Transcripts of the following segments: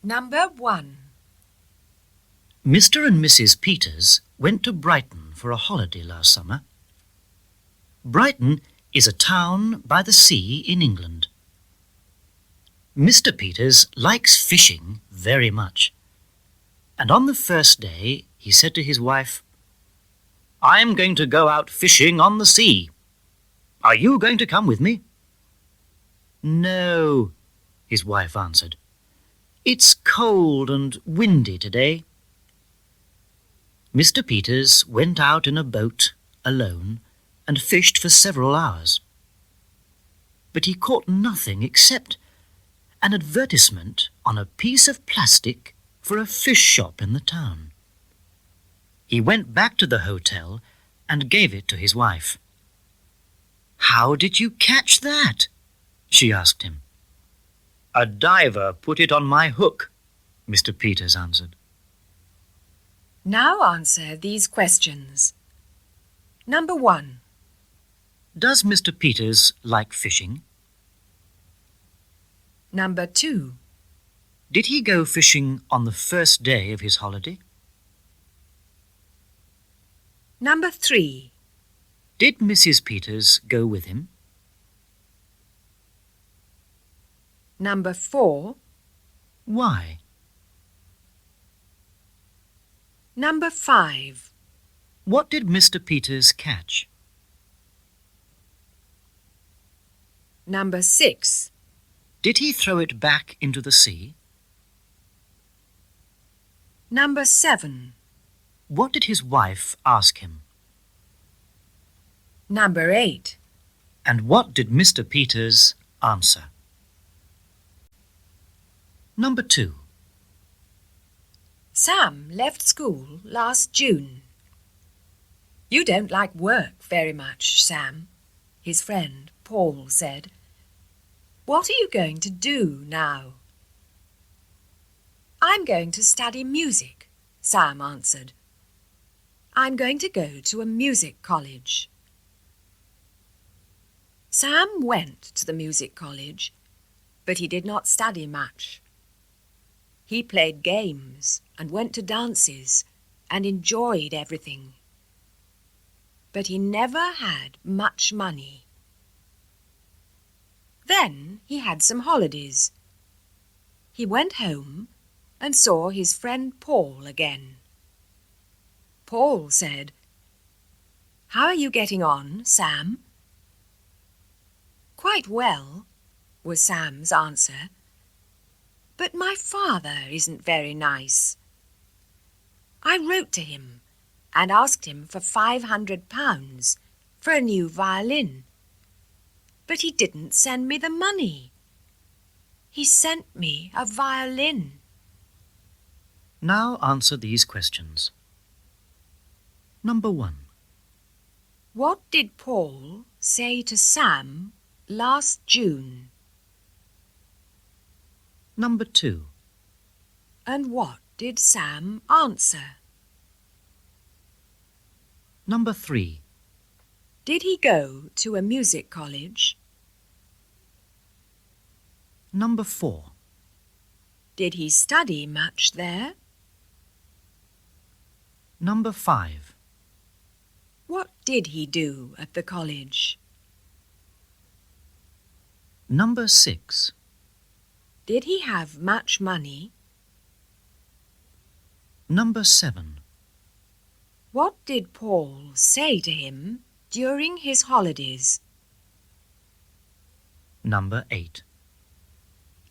Number 1. Mr. and Mrs. Peters went to Brighton for a holiday last summer. Brighton is a town by the sea in England. Mr. Peters likes fishing very much, and on the first day he said to his wife, "I'm going to go out fishing on the sea. Are you going to come with me?" "No," his wife answered. "It's cold and windy today." Mr. Peters went out in a boat alone and fished for several hours. But he caught nothing except an advertisement on a piece of plastic for a fish shop in the town. He went back to the hotel and gave it to his wife. "How did you catch that?" she asked him. "A diver put it on my hook," Mr. Peters answered. Now answer these questions. Number 1. Does Mr. Peters like fishing? Number 2. Did he go fishing on the first day of his holiday? Number 3. Did Mrs. Peters go with him? Number 4. Why? Number 5. What did Mr. Peters catch? Number 6. Did he throw it back into the sea? Number 7. What did his wife ask him? Number 8. And what did Mr. Peters answer? Number 2. Sam left school last June. "You don't like work very much, Sam," his friend Paul said. "What are you going to do now?" "I'm going to study music," Sam answered. "I'm going to go to a music college." Sam went to the music college, but he did not study much. He played games and went to dances and enjoyed everything. But he never had much money. Then he had some holidays. He went home and saw his friend Paul again. Paul said, "How are you getting on, Sam?" "Quite well," was Sam's answer. "But my father isn't very nice. I wrote to him and asked him for £500 for a new violin. But he didn't send me the money. He sent me a violin." Now answer these questions. Number 1. What did Paul say to Sam last June? Number 2. And what did Sam answer? Number 3. Did he go to a music college? Number 4. Did he study much there? Number 5. What did he do at the college? Number 6. Did he have much money? Number 7. What did Paul say to him during his holidays? Number 8.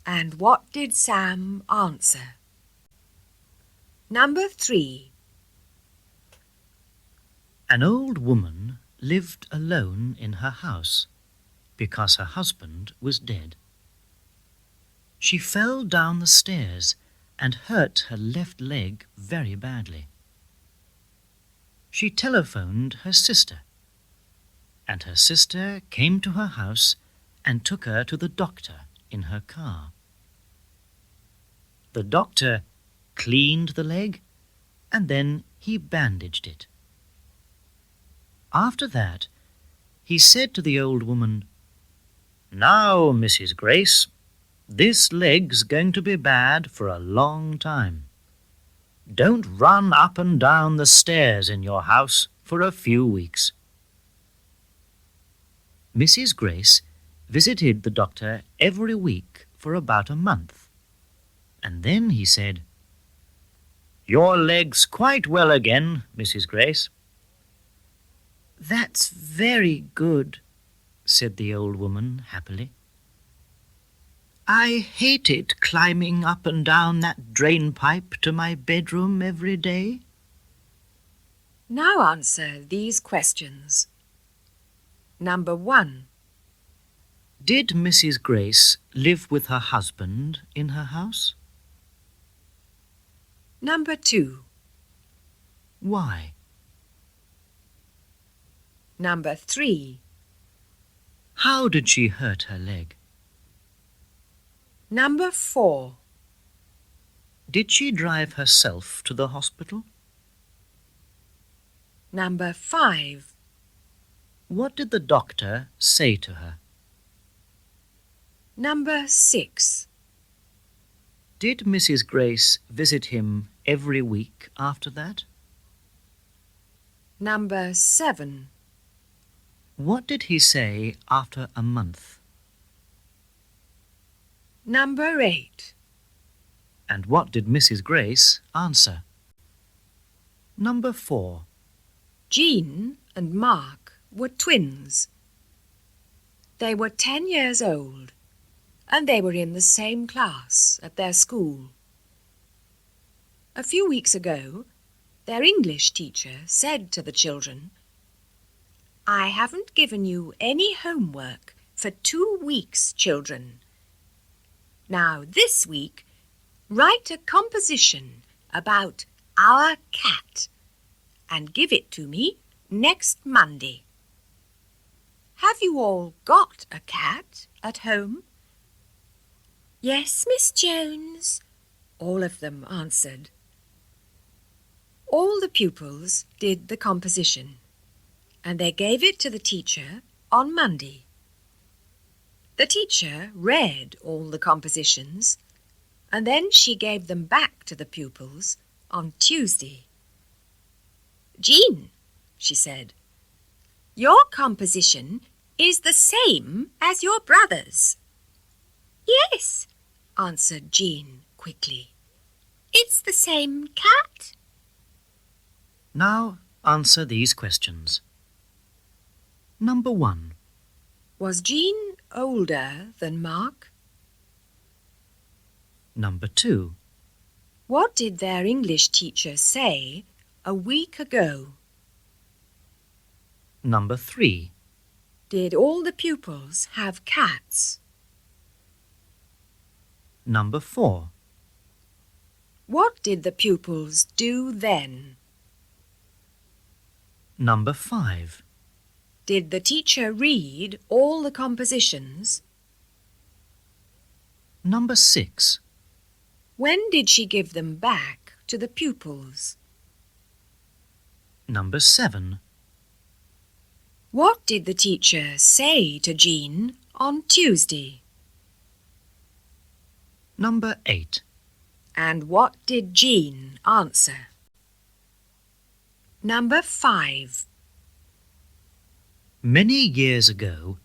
And what did Sam answer? Number 3. An old woman lived alone in her house because her husband was dead. She fell down the stairs and hurt her left leg very badly. She telephoned her sister, and her sister came to her house and took her to the doctor in her car. The doctor cleaned the leg, and then he bandaged it. After that, he said to the old woman, Now, Mrs. Grace, this leg's going to be bad for a long time. Don't run up and down the stairs in your house for a few weeks. Mrs. Grace visited the doctor every week for about a month, and then he said, "Your leg's quite well again, Mrs. Grace." "That's very good," said the old woman happily. "I hated climbing up and down that drain pipe to my bedroom every day." Now answer these questions. Number 1. Did Mrs. Grace live with her husband in her house? Number 2. Why? Number 3. How did she hurt her leg? Number 4. Did she drive herself to the hospital? Number 5. What did the doctor say to her? Number 6. Did Mrs. Grace visit him every week after that? Number 7. What did he say after a month? Number 8. And what did Mrs. Grace answer? Number 4. Jean and Mark were twins. They were 10 years old, and they were in the same class at their school. A few weeks ago, their English teacher said to the children, "I haven't given you any homework for 2 weeks, children. Now this week, write a composition about our cat and give it to me next Monday." Have you all got a cat at home? "Yes, Miss Jones," all of them answered. All the pupils did the composition, and they gave it to the teacher on Monday. The teacher read all the compositions, and then she gave them back to the pupils on Tuesday. "Jean," she said, "your composition is the same as your brother's." "Yes," answered Jean quickly. "It's the same cat." Now answer these questions. Number 1. Was Jean older than Mark? Number 2. What did their English teacher say a week ago? Number 3. Did all the pupils have cats? Number 4. What did the pupils do then? Number 5. Did the teacher read all the compositions? Number 6. When did she give them back to the pupils? Number 7. What did the teacher say to Jean on Tuesday? Number 8. And what did Jean answer? Number 5. Many years ago,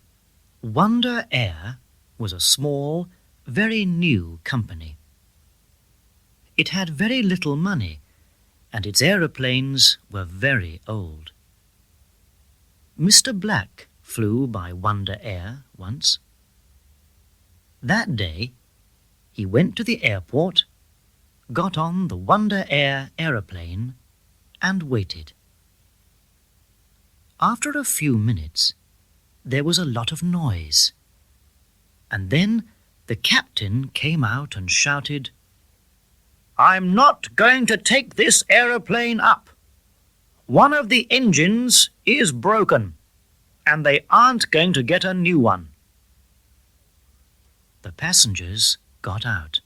Wonder Air was a small, very new company. It had very little money, and its aeroplanes were very old. Mr. Black flew by Wonder Air once. That day, he went to the airport, got on the Wonder Air aeroplane, and waited. After a few minutes, there was a lot of noise, and then the captain came out and shouted, "I'm not going to take this aeroplane up. One of the engines is broken, and they aren't going to get a new one." The passengers got out,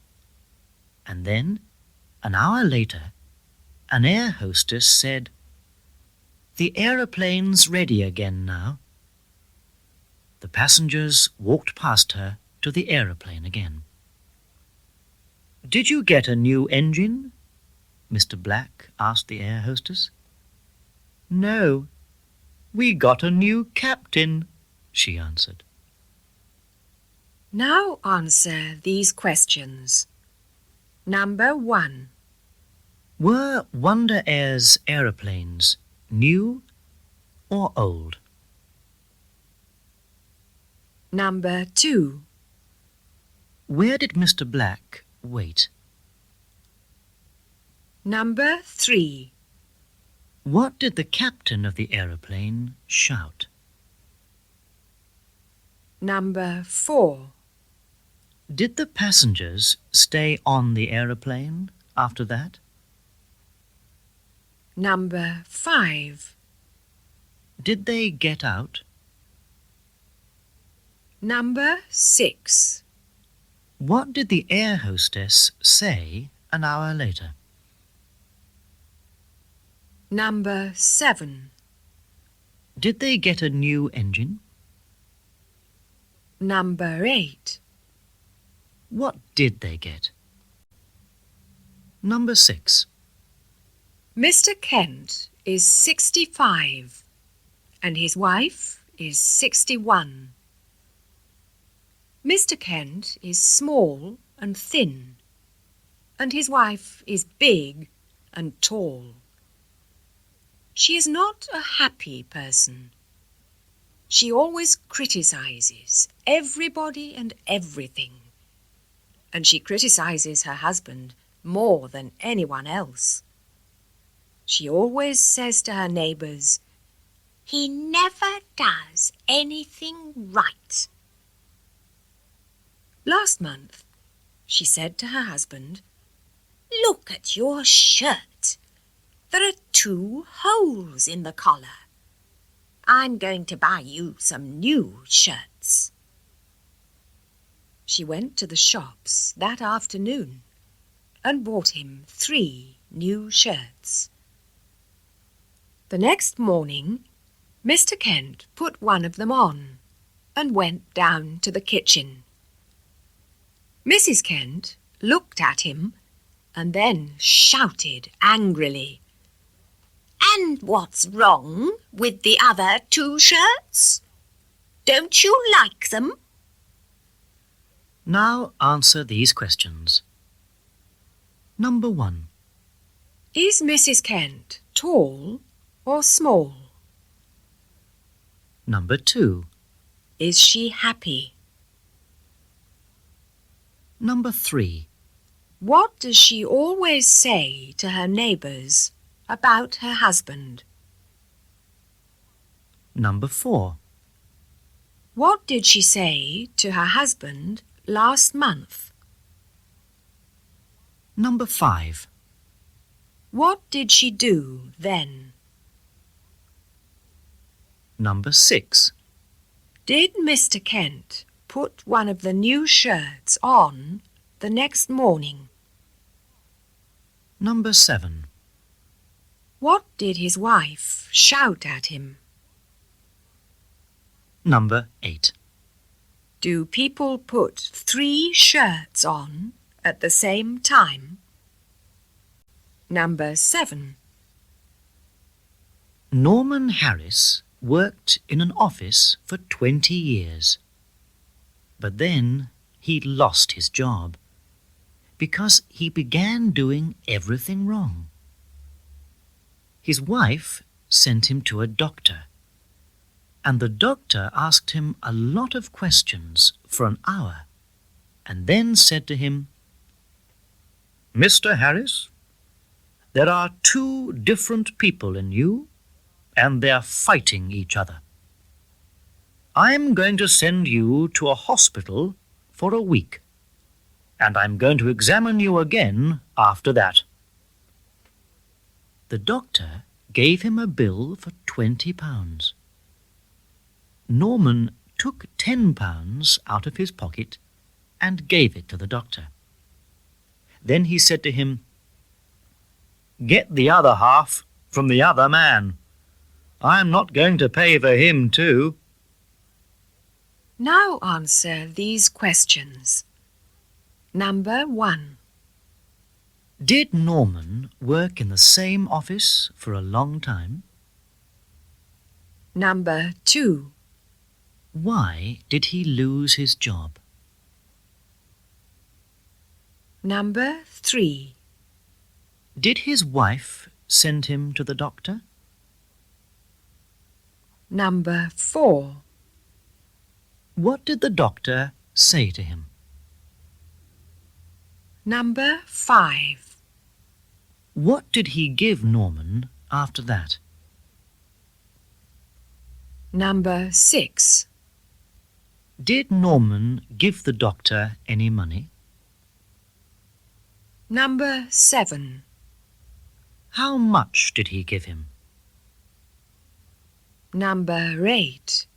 and then, an hour later, an air hostess said, "The aeroplane's ready again now." The passengers walked past her to the aeroplane again. "Did you get a new engine?" Mr. Black asked the air hostess. "No, we got a new captain," she answered. Now answer these questions. Number 1. Were Wonder Air's aeroplanes new or old? Number 2. Where did Mr. Black wait? Number 3. What did the captain of the aeroplane shout? Number 4. Did the passengers stay on the aeroplane after that? Number 5. Did they get out? Number 6. What did the air hostess say an hour later? Number 7. Did they get a new engine? Number 8. What did they get? Number 6. Mr. Kent is 65 and his wife is 61. Mr. Kent is small and thin, and his wife is big and tall. She is not a happy person. She always criticizes everybody and everything, and she criticizes her husband more than anyone else. She always says to her neighbors, "He never does anything right." Last month, she said to her husband, "Look at your shirt. There are 2 holes in the collar. I'm going to buy you some new shirts." She went to the shops that afternoon and bought him 3 new shirts. The next morning, Mr. Kent put one of them on and went down to the kitchen. Mrs. Kent looked at him and then shouted angrily, "And what's wrong with the other 2 shirts? Don't you like them?" Now answer these questions. Number 1. Is Mrs. Kent tall or small? Number 2. Is she happy? Number 3. What does she always say to her neighbors about her husband? Number 4. What did she say to her husband last month? Number 5. What did she do then? Number 6. Did Mr. Kent put one of the new shirts on the next morning? Number 7. What did his wife shout at him? Number 8. Do people put 3 shirts on at the same time? Number 7. Norman Harris worked in an office for 20 years. But then he lost his job because he began doing everything wrong. His wife sent him to a doctor, and the doctor asked him a lot of questions for an hour, and then said to him, "Mr. Harris, there are 2 different people in you, and they're fighting each other. I'm going to send you to a hospital for a week, and I'm going to examine you again after that." The doctor gave him a bill for £20. Norman took £10 out of his pocket and gave it to the doctor. Then he said to him, "Get the other half from the other man. I'm not going to pay for him too." Now answer these questions. Number 1. Did Norman work in the same office for a long time? Number 2. Why did he lose his job? Number 3. Did his wife send him to the doctor? Number 4. What did the doctor say to him? Number 5. What did he give Norman after that? Number 6. Did Norman give the doctor any money? Number 7. How much did he give him? Number 8.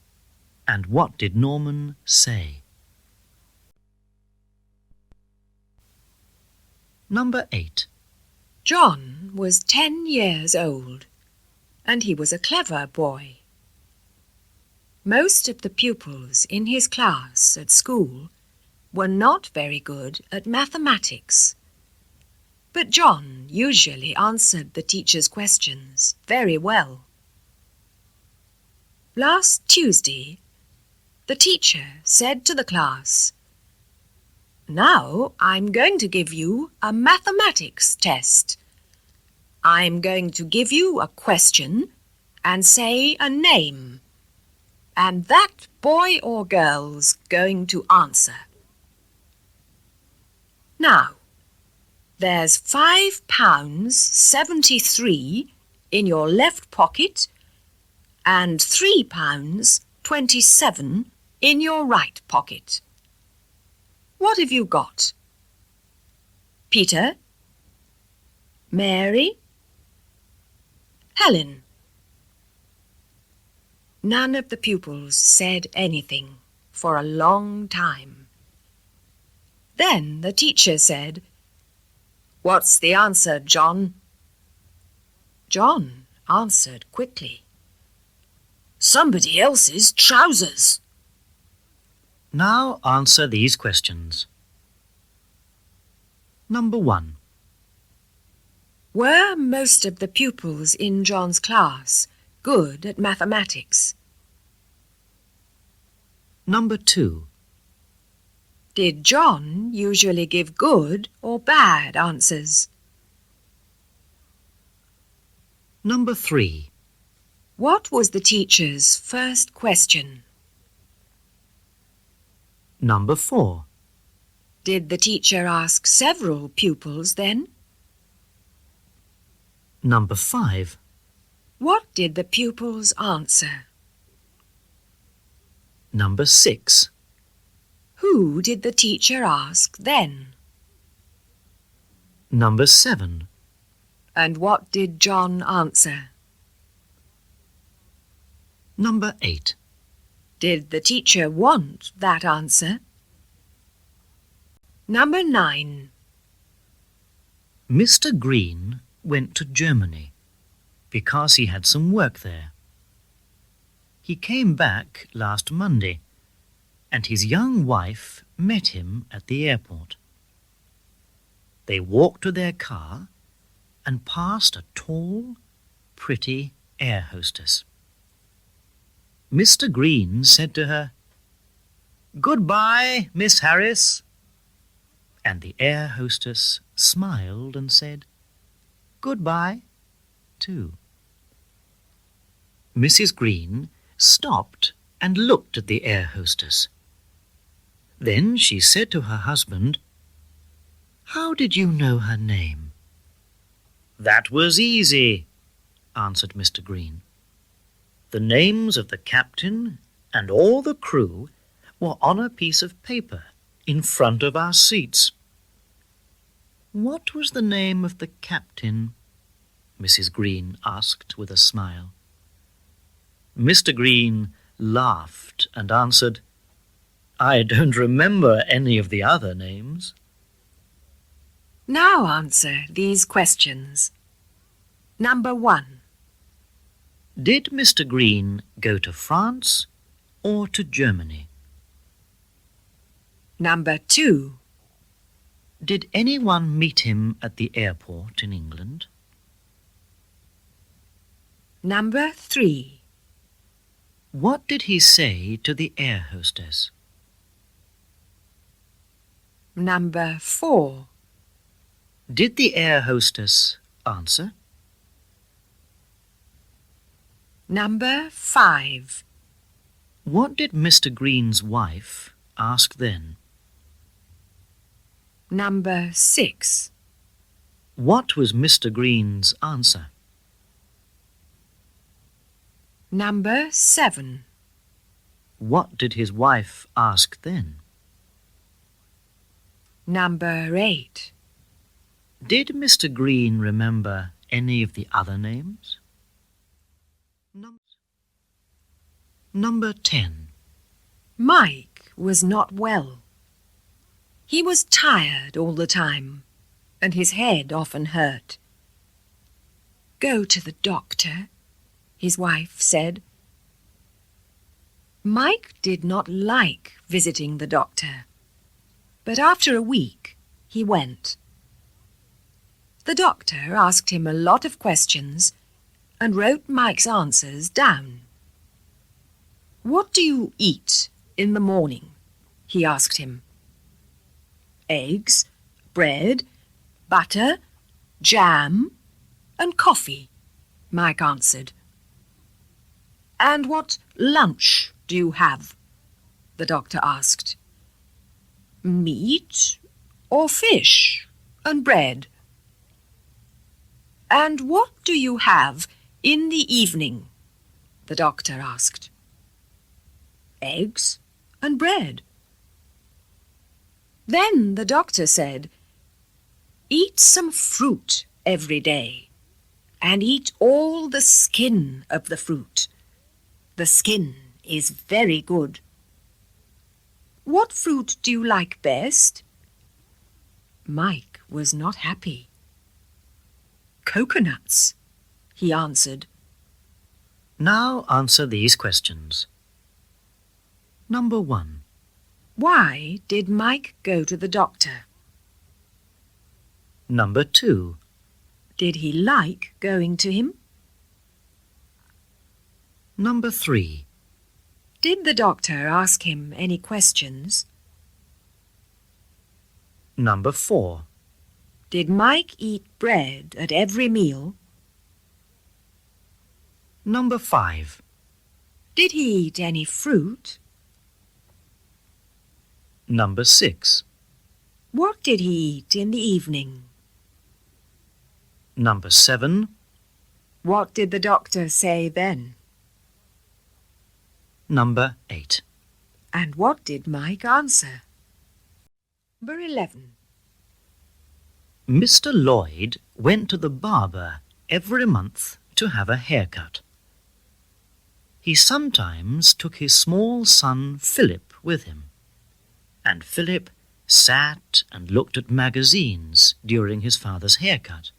And what did Norman say? Number 8. John was 10 years old, and he was a clever boy. Most of the pupils in his class at school were not very good at mathematics, but John usually answered the teacher's questions very well. Last Tuesday, the teacher said to the class, "Now I'm going to give you a mathematics test. I'm going to give you a question and say a name, and that boy or girl's going to answer. Now, there's £5.73 in your left pocket and £3.27 in your right pocket. What have you got? Peter? Mary? Helen?" None of the pupils said anything for a long time. Then the teacher said, "What's the answer, John?" John answered quickly, "Somebody else's trousers." Now answer these questions. Number 1. Were most of the pupils in John's class good at mathematics? Number 2. Did John usually give good or bad answers? Number 3. What was the teacher's first question? Number 4. Did the teacher ask several pupils then? Number 5. What did the pupils answer? Number 6. Who did the teacher ask then? Number 7. And what did John answer? Number 8. Did the teacher want that answer? Number 9. Mr. Green went to Germany because he had some work there. He came back last Monday, and his young wife met him at the airport. They walked to their car and passed a tall, pretty air hostess. Mr. Green said to her, "Goodbye, Miss Harris." And the air hostess smiled and said, "Goodbye," too. Mrs. Green stopped and looked at the air hostess. Then she said to her husband, "How did you know her name?" "That was easy," answered Mr. Green. The names of the captain and all the crew were on a piece of paper in front of our seats. "What was the name of the captain?" Mrs. Green asked with a smile. Mr. Green laughed and answered, "I don't remember any of the other names." Now answer these questions. Number 1. Did Mr. Green go to France or to Germany? Number 2. Did anyone meet him at the airport in England? Number 3. What did he say to the air hostess? Number 4. Did the air hostess answer? Number 5. What did Mr. Green's wife ask then? Number 6. What was Mr. Green's answer? Number 7. What did his wife ask then? Number 8. Did Mr. Green remember any of the other names? Number 10. Mike was not well. He was tired all the time, and his head often hurt. "Go to the doctor," his wife said. Mike did not like visiting the doctor, but after a week he went. The doctor asked him a lot of questions and wrote Mike's answers down. "What do you eat in the morning?" he asked him. "Eggs, bread, butter, jam, and coffee," Mike answered. "And what lunch do you have?" the doctor asked. "Meat or fish and bread." "And what do you have in the evening?" the doctor asked. "Eggs and bread." Then the doctor said, "Eat some fruit every day, and eat all the skin of the fruit. The skin is very good." "What fruit do you like best?" Mike was not happy. "Coconuts," he answered. Now answer these questions. Number 1. Why did Mike go to the doctor? Number 2. Did he like going to him? Number 3. Did the doctor ask him any questions? Number 4. Did Mike eat bread at every meal? Number 5. Did he eat any fruit? Number 6. What did he eat in the evening? Number 7. What did the doctor say then? Number 8. And what did Mike answer? Number 11. Mr. Lloyd went to the barber every month to have a haircut. He sometimes took his small son Philip with him, and Philip sat and looked at magazines during his father's haircut.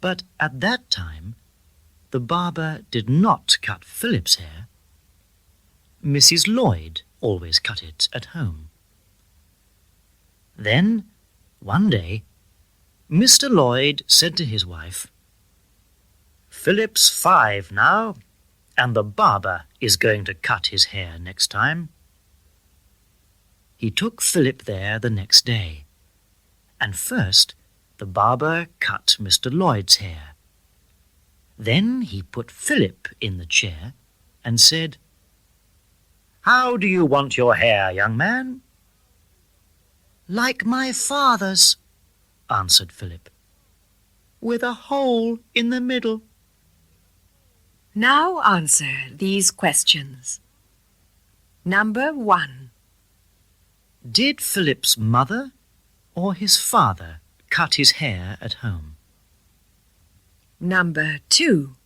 But at that time, the barber did not cut Philip's hair. Mrs. Lloyd always cut it at home. Then, one day, Mr. Lloyd said to his wife, "Philip's 5 now, and the barber is going to cut his hair next time." He took Philip there the next day, and first the barber cut Mr. Lloyd's hair. Then he put Philip in the chair and said, "How do you want your hair, young man?" "Like my father's," answered Philip, "with a hole in the middle." Now answer these questions. Number 1. Did Philip's mother or his father cut his hair at home? Number 2.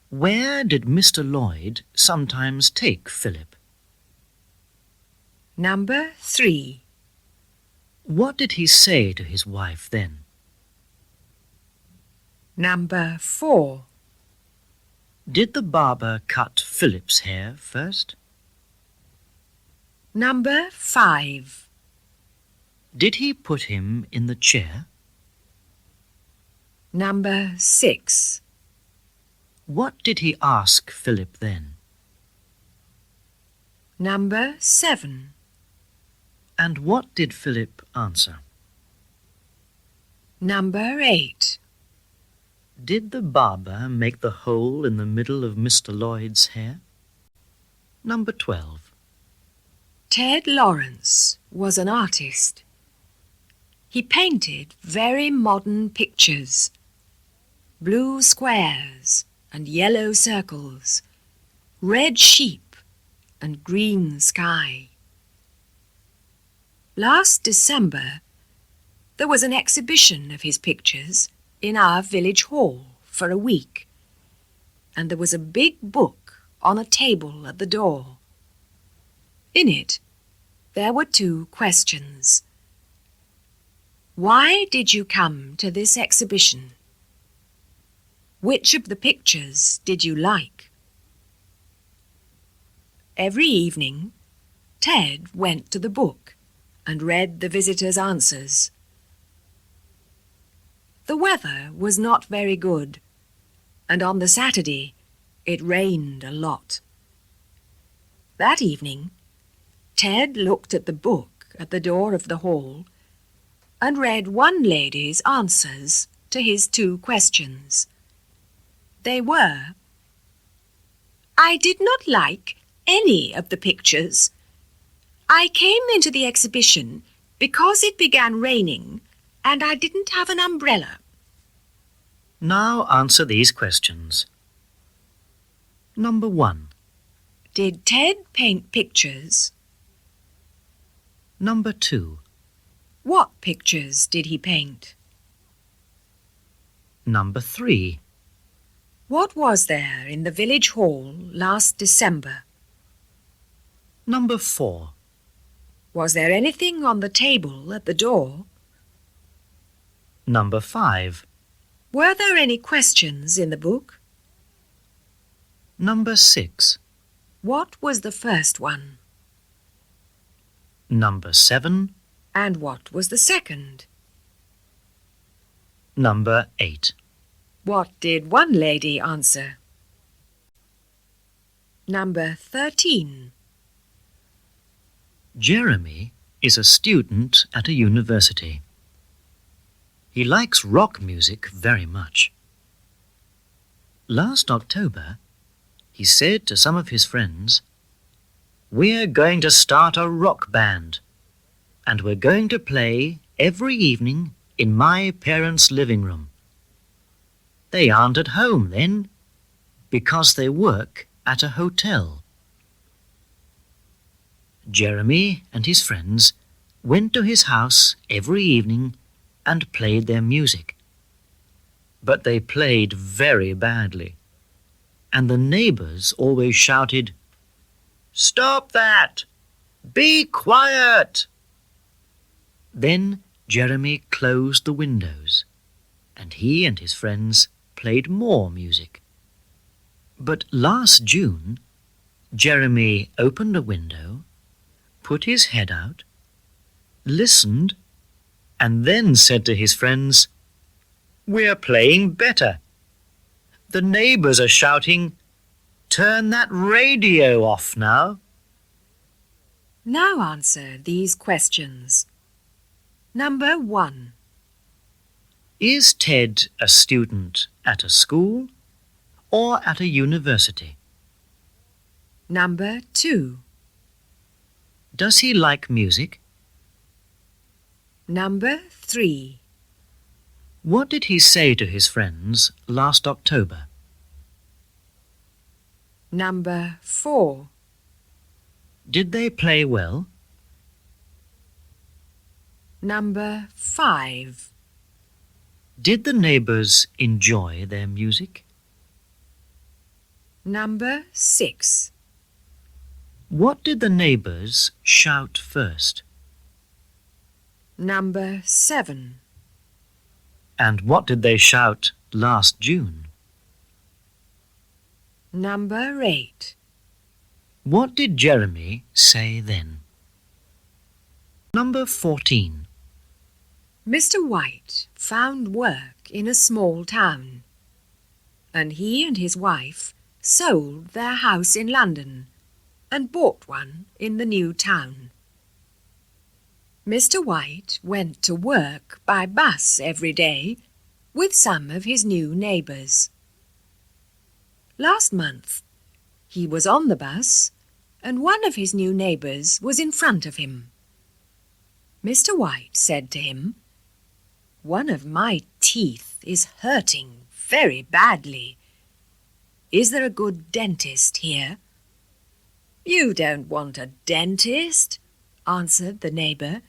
Where did Mr. Lloyd sometimes take Philip? Number 3. What did he say to his wife then? Number 4. Did the barber cut Philip's hair first? Number 5. Did he put him in the chair? Number 6. What did he ask Philip then? Number 7. And what did Philip answer? Number 8. Did the barber make the hole in the middle of Mr. Lloyd's hair? Number 12. Ted Lawrence was an artist. He painted very modern pictures. Blue squares and yellow circles, red sheep and green sky. Last December, there was an exhibition of his pictures in our village hall for a week, and there was a big book on a table at the door. In it, there were 2 questions. Why did you come to this exhibition? Which of the pictures did you like? Every evening, Ted went to the book and read the visitors' answers. The weather was not very good, and on the Saturday it rained a lot. That evening, Ted looked at the book at the door of the hall and read one lady's answers to his 2 questions. They were, I did not like any of the pictures. I came into the exhibition because it began raining and I didn't have an umbrella. Now answer these questions. Number 1. Did Ted paint pictures? Number 2. What pictures did he paint? Number 3. What was there in the village hall last December? Number 4. Was there anything on the table at the door? Number 5. Were there any questions in the book? Number 6. What was the first one? Number 7. And what was the second? Number 8. What did one lady answer? Number 13. Jeremy is a student at a university. He likes rock music very much. Last October, he said to some of his friends, "We're going to start a rock band, and we're going to play every evening in my parents' living room." They aren't at home then, because they work at a hotel. Jeremy and his friends went to his house every evening and played their music. But they played very badly, and the neighbours always shouted, "Stop that! Be quiet!" Then Jeremy closed the windows, and he and his friends played more music. But last June, Jeremy opened a window, put his head out, listened, and then said to his friends, "We're playing better. The neighbours are shouting, 'Turn that radio off now.'" Now answer these questions. Number 1. Is Ted a student at a school or at a university? Number 2. Does he like music? Number 3. What did he say to his friends last October? Number 4. Did they play well? Number 5. Did the neighbours enjoy their music? Number 6. What did the neighbours shout first? Number 7. And what did they shout last June? Number 8. What did Jeremy say then? Number 14. Mr. White found work in a small town, and he and his wife sold their house in London and bought one in the new town. Mr. White went to work by bus every day with some of his new neighbours. Last month, he was on the bus, and one of his new neighbours was in front of him. Mr. White said to him, "One of my teeth is hurting very badly. Is there a good dentist here?" "You don't want a dentist," answered the neighbour.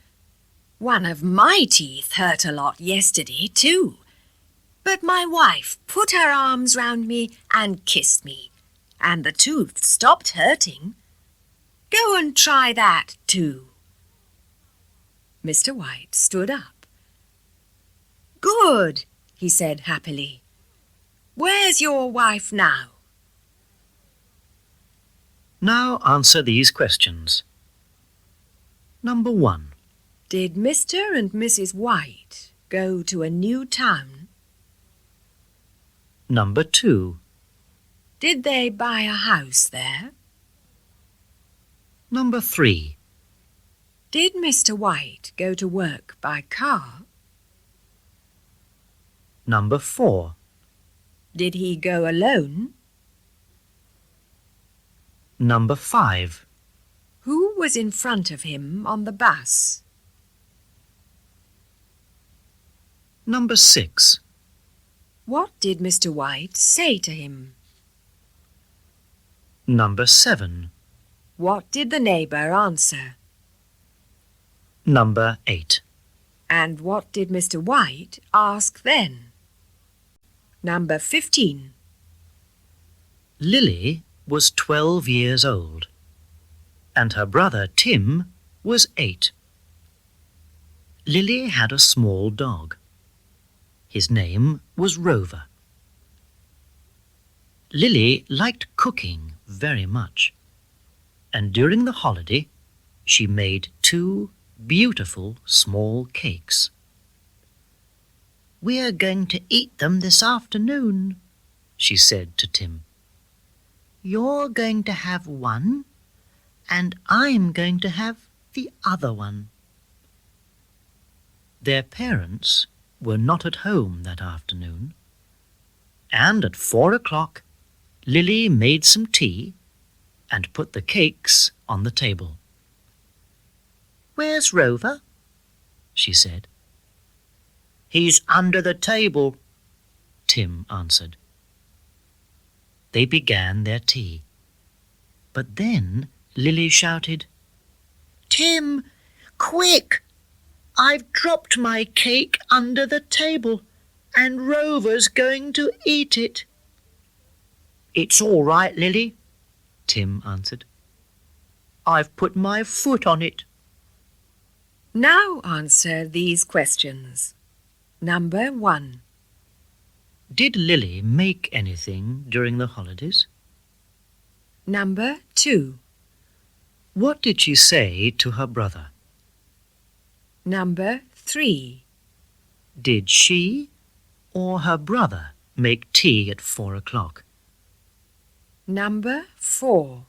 "One of my teeth hurt a lot yesterday too. But my wife put her arms round me and kissed me, and the tooth stopped hurting. Go and try that too." Mr. White stood up. "Good," he said happily. "Where's your wife now?" Now answer these questions. Number 1. Did Mr. and Mrs. White go to a new town? Number 2. Did they buy a house there? Number 3. Did Mr. White go to work by car? Number 4. Did he go alone? Number 5. Who was in front of him on the bus? Number 6. What did Mr. White say to him? Number 7. What did the neighbour answer? Number 8. And what did Mr. White ask then? Number 15. Lily was 12 years old, and her brother Tim was 8. Lily had a small dog. His name was Rover. Lily liked cooking very much, and during the holiday she made 2 beautiful small cakes. "We're going to eat them this afternoon," she said to Tim. "You're going to have one, and I'm going to have the other one." Their parents were not at home that afternoon, and at 4 o'clock Lily made some tea and put the cakes on the table. "Where's Rover?" she said. "He's under the table," Tim answered. They began their tea, but then Lily shouted, "Tim, quick! I've dropped my cake under the table, and Rover's going to eat it." "It's all right, Lily," Tim answered. "I've put my foot on it." Now answer these questions. Number 1. Did Lily make anything during the holidays? Number 2. What did she say to her brother? Number 3. Did she or her brother make tea at 4 o'clock? Number 4.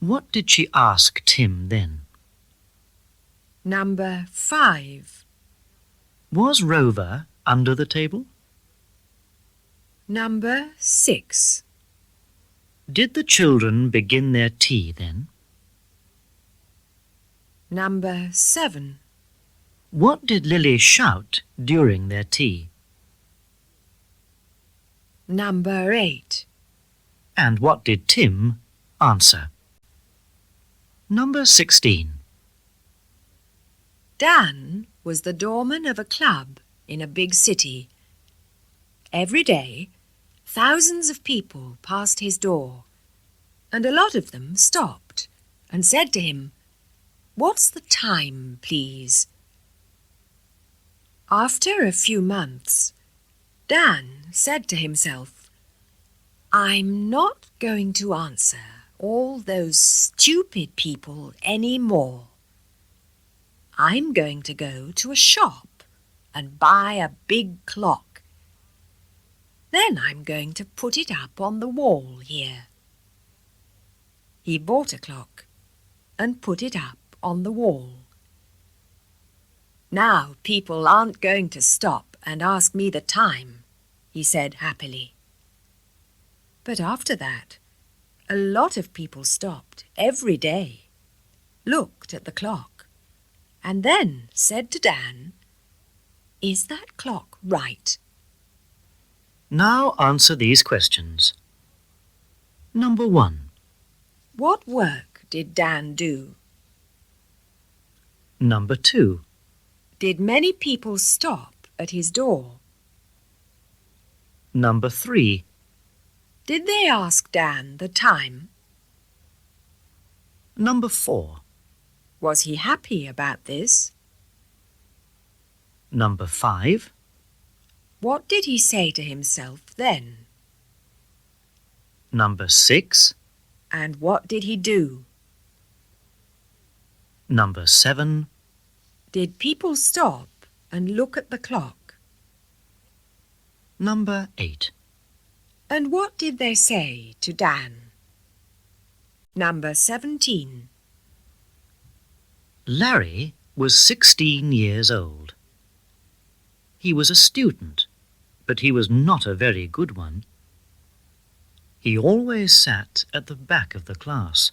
What did she ask Tim then? Number 5. Was Rover under the table? Number 6. Did the children begin their tea then? Number 7. What did Lily shout during their tea? Number 8. And what did Tim answer? Number 16. Dan was the doorman of a club in a big city. Every day, thousands of people passed his door, and a lot of them stopped and said to him, "What's the time, please?" After a few months, Dan said to himself, "I'm not going to answer all those stupid people any more." I'm going to go to a shop and buy a big clock. Then I'm going to put it up on the wall here. He bought a clock and put it up on the wall. Now people aren't going to stop and ask me the time, he said happily. But after that, a lot of people stopped every day, looked at the clock, and then said to Dan, "Is that clock right?" Now answer these questions. Number 1. What work did Dan do? Number 2. Did many people stop at his door? Number 3. Did they ask Dan the time? Number 4. Was he happy about this? Number 5. What did he say to himself then? Number 6. And what did he do? Number 7. Did people stop and look at the clock? Number 8. And what did they say to Dan? Number 17. Larry was 16 years old. He was a student, but he was not a very good one. He always sat at the back of the class,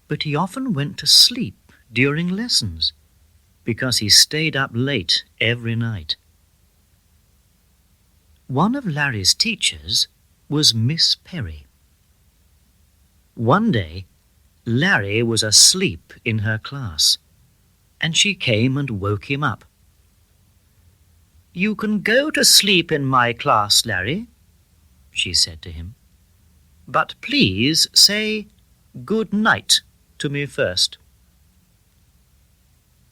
but he often went to sleep during lessons because he stayed up late every night. One of Larry's teachers was Miss Perry. One day, Larry was asleep in her class, and she came and woke him up. "You can go to sleep in my class, Larry," she said to him. "But please say good night to me first."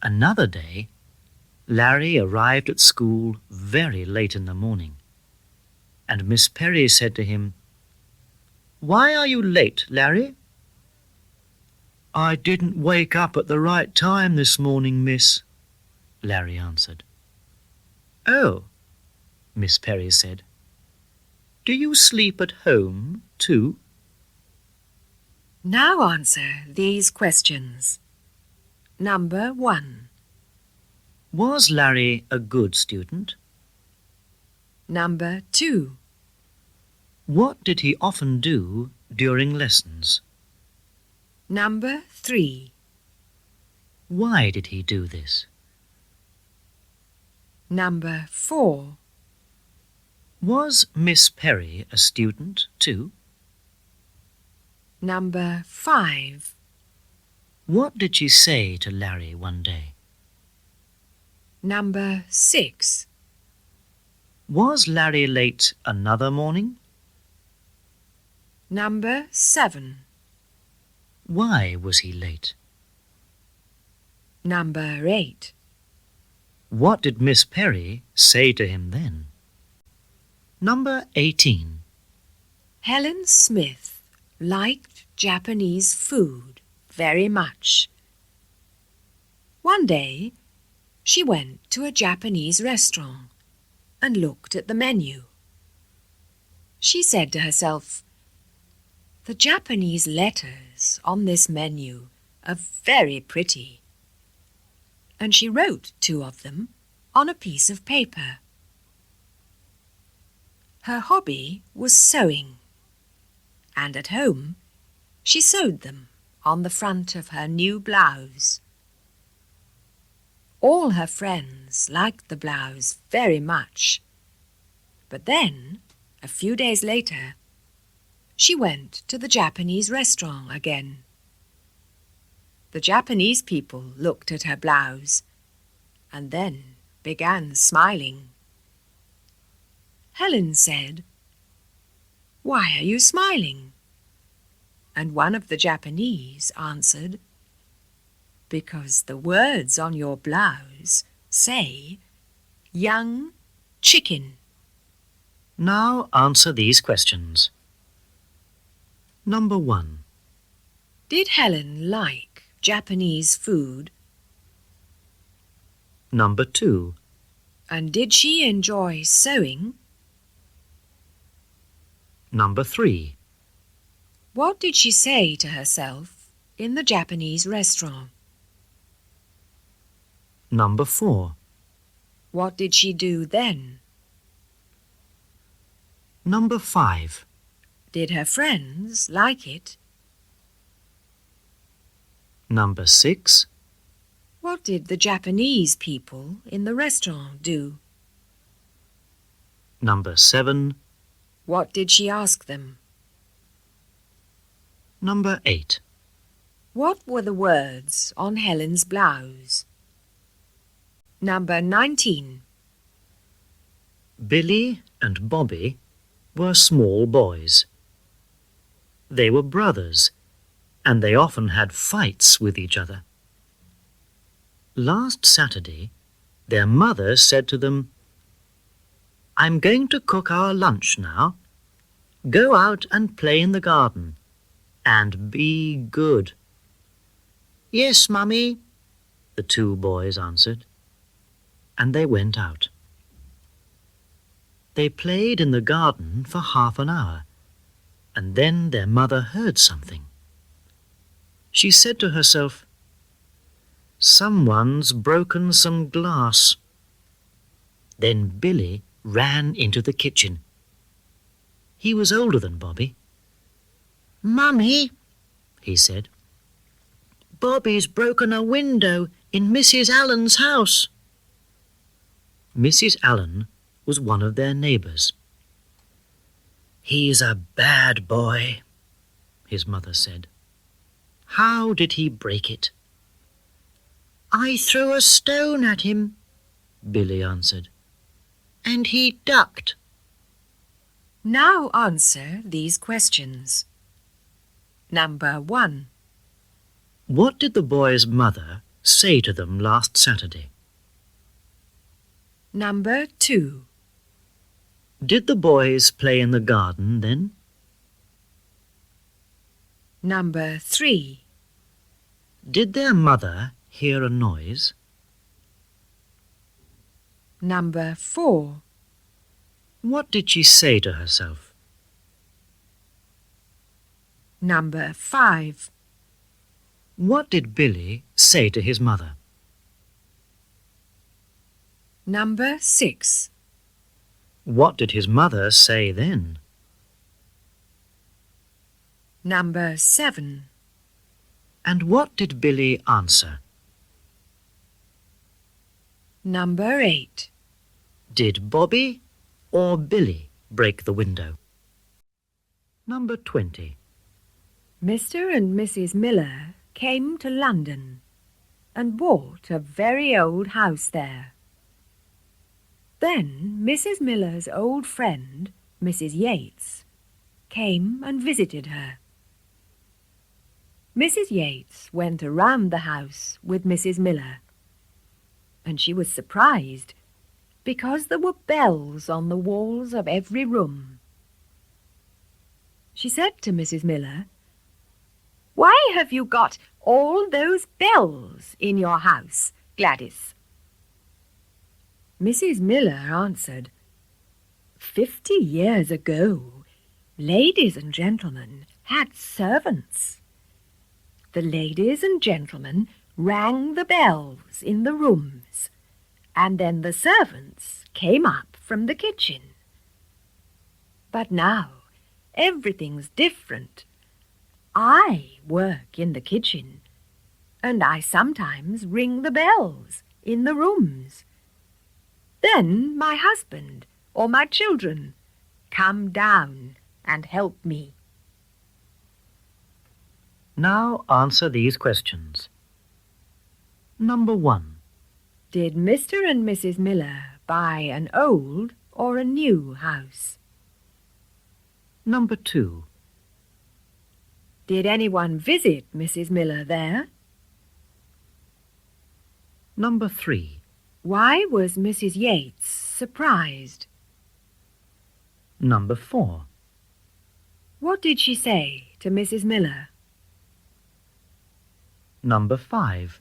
Another day, Larry arrived at school very late in the morning, and Miss Perry said to him, "Why are you late, Larry?" "I didn't wake up at the right time this morning, miss," Larry answered. "Oh," Miss Perry said. "Do you sleep at home, too?" Now answer these questions. Number 1. Was Larry a good student? Number 2. What did he often do during lessons? Number 3. Why did he do this? Number 4. Was Miss Perry a student too? Number 5. What did she say to Larry one day? Number 6. Was Larry late another morning? Number 7. Why was he late? Number 8. What did Miss Perry say to him then? Number 18. Helen Smith liked Japanese food very much. One day, she went to a Japanese restaurant and looked at the menu. She said to herself, "The Japanese letters on this menu are very pretty." And she wrote 2 of them on a piece of paper. Her hobby was sewing, and at home she sewed them on the front of her new blouse. All her friends liked the blouse very much, but then, a few days later, she went to the Japanese restaurant again. The Japanese people looked at her blouse and then began smiling. Helen said, "Why are you smiling?" And one of the Japanese answered, "Because the words on your blouse say, 'young chicken.'" Now answer these questions. Number 1. Did Helen like Japanese food? Number 2. And did she enjoy sewing? Number 3. What did she say to herself in the Japanese restaurant? Number 4. What did she do then? Number 5. Did her friends like it? Number 6. What did the Japanese people in the restaurant do? Number 7. What did she ask them? Number 8. What were the words on Helen's blouse? Number 19. Billy and Bobby were small boys. They were brothers, and they often had fights with each other. Last Saturday, their mother said to them, "I'm going to cook our lunch now. Go out and play in the garden, and be good." "Yes, Mummy," the 2 boys answered, and they went out. They played in the garden for half an hour, and then their mother heard something. She said to herself, "Someone's broken some glass." Then Billy ran into the kitchen. He was older than Bobby. "Mummy," he said, "Bobby's broken a window in Mrs. Allen's house." Mrs. Allen was one of their neighbours. "He's a bad boy," his mother said. "How did he break it?" "I threw a stone at him," Billy answered, "and he ducked." Now answer these questions. Number 1. What did the boy's mother say to them last Saturday? Number 2. Did the boys play in the garden then? Number 3. Did their mother hear a noise? Number 4. What did she say to herself? Number 5. What did Billy say to his mother? Number 6. What did his mother say then? Number 7. And what did Billy answer? Number 8. Did Bobby or Billy break the window? Number 20. Mr. and Mrs. Miller came to London and bought a very old house there. Then Mrs. Miller's old friend, Mrs. Yates, came and visited her. Mrs. Yates went around the house with Mrs. Miller, and she was surprised because there were bells on the walls of every room. She said to Mrs. Miller, "Why have you got all those bells in your house, Gladys?" Mrs. Miller answered, 50 years ago, ladies and gentlemen had servants. The ladies and gentlemen rang the bells in the rooms, and then the servants came up from the kitchen. But now everything's different. I work in the kitchen, and I sometimes ring the bells in the rooms. Then my husband or my children come down and help me. Now answer these questions. Number 1. Did Mr. and Mrs. Miller buy an old or a new house? Number 2. Did anyone visit Mrs. Miller there? Number 3. Why was Mrs. Yates surprised? Number 4. What did she say to Mrs. Miller? Number 5.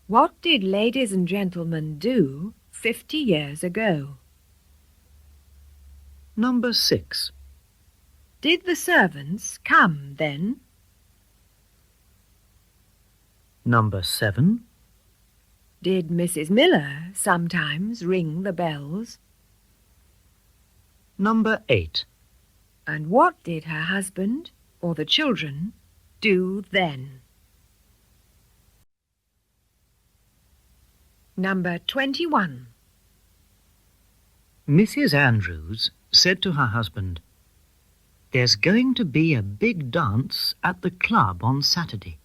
What did ladies and gentlemen do 50 years ago? Number 6. Did the servants come then? Number 7. Did Mrs. Miller sometimes ring the bells? Number 8. And what did her husband or the children do then? Number 21. Mrs. Andrews said to her husband, "There's going to be a big dance at the club on Saturday,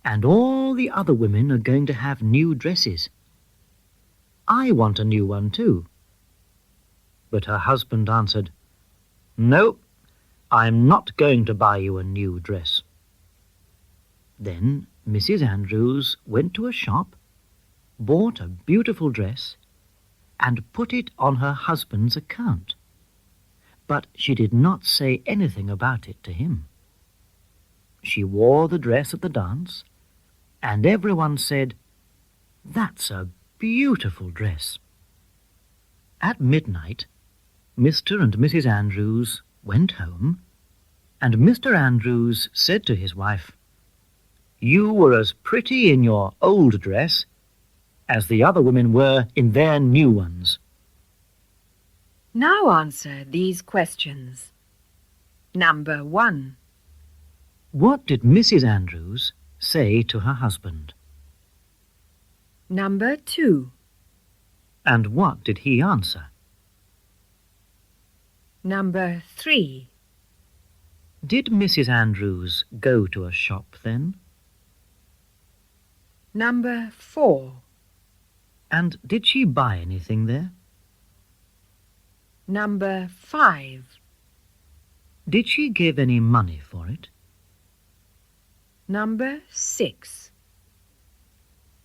and all the other women are going to have new dresses. I want a new one too." But her husband answered, "No, I'm not going to buy you a new dress." Then Mrs. Andrews went to a shop, bought a beautiful dress, and put it on her husband's account. But she did not say anything about it to him. She wore the dress at the dance, and everyone said, "That's a beautiful dress." At midnight, Mr. and Mrs. Andrews went home, and Mr. Andrews said to his wife, "You were as pretty in your old dress as the other women were in their new ones." Now answer these questions. Number 1. What did Mrs. Andrews say to her husband? Number 2. And what did he answer? Number 3. Did Mrs. Andrews go to a shop then? Number 4. And did she buy anything there? Number 5. Did she give any money for it? Number 6.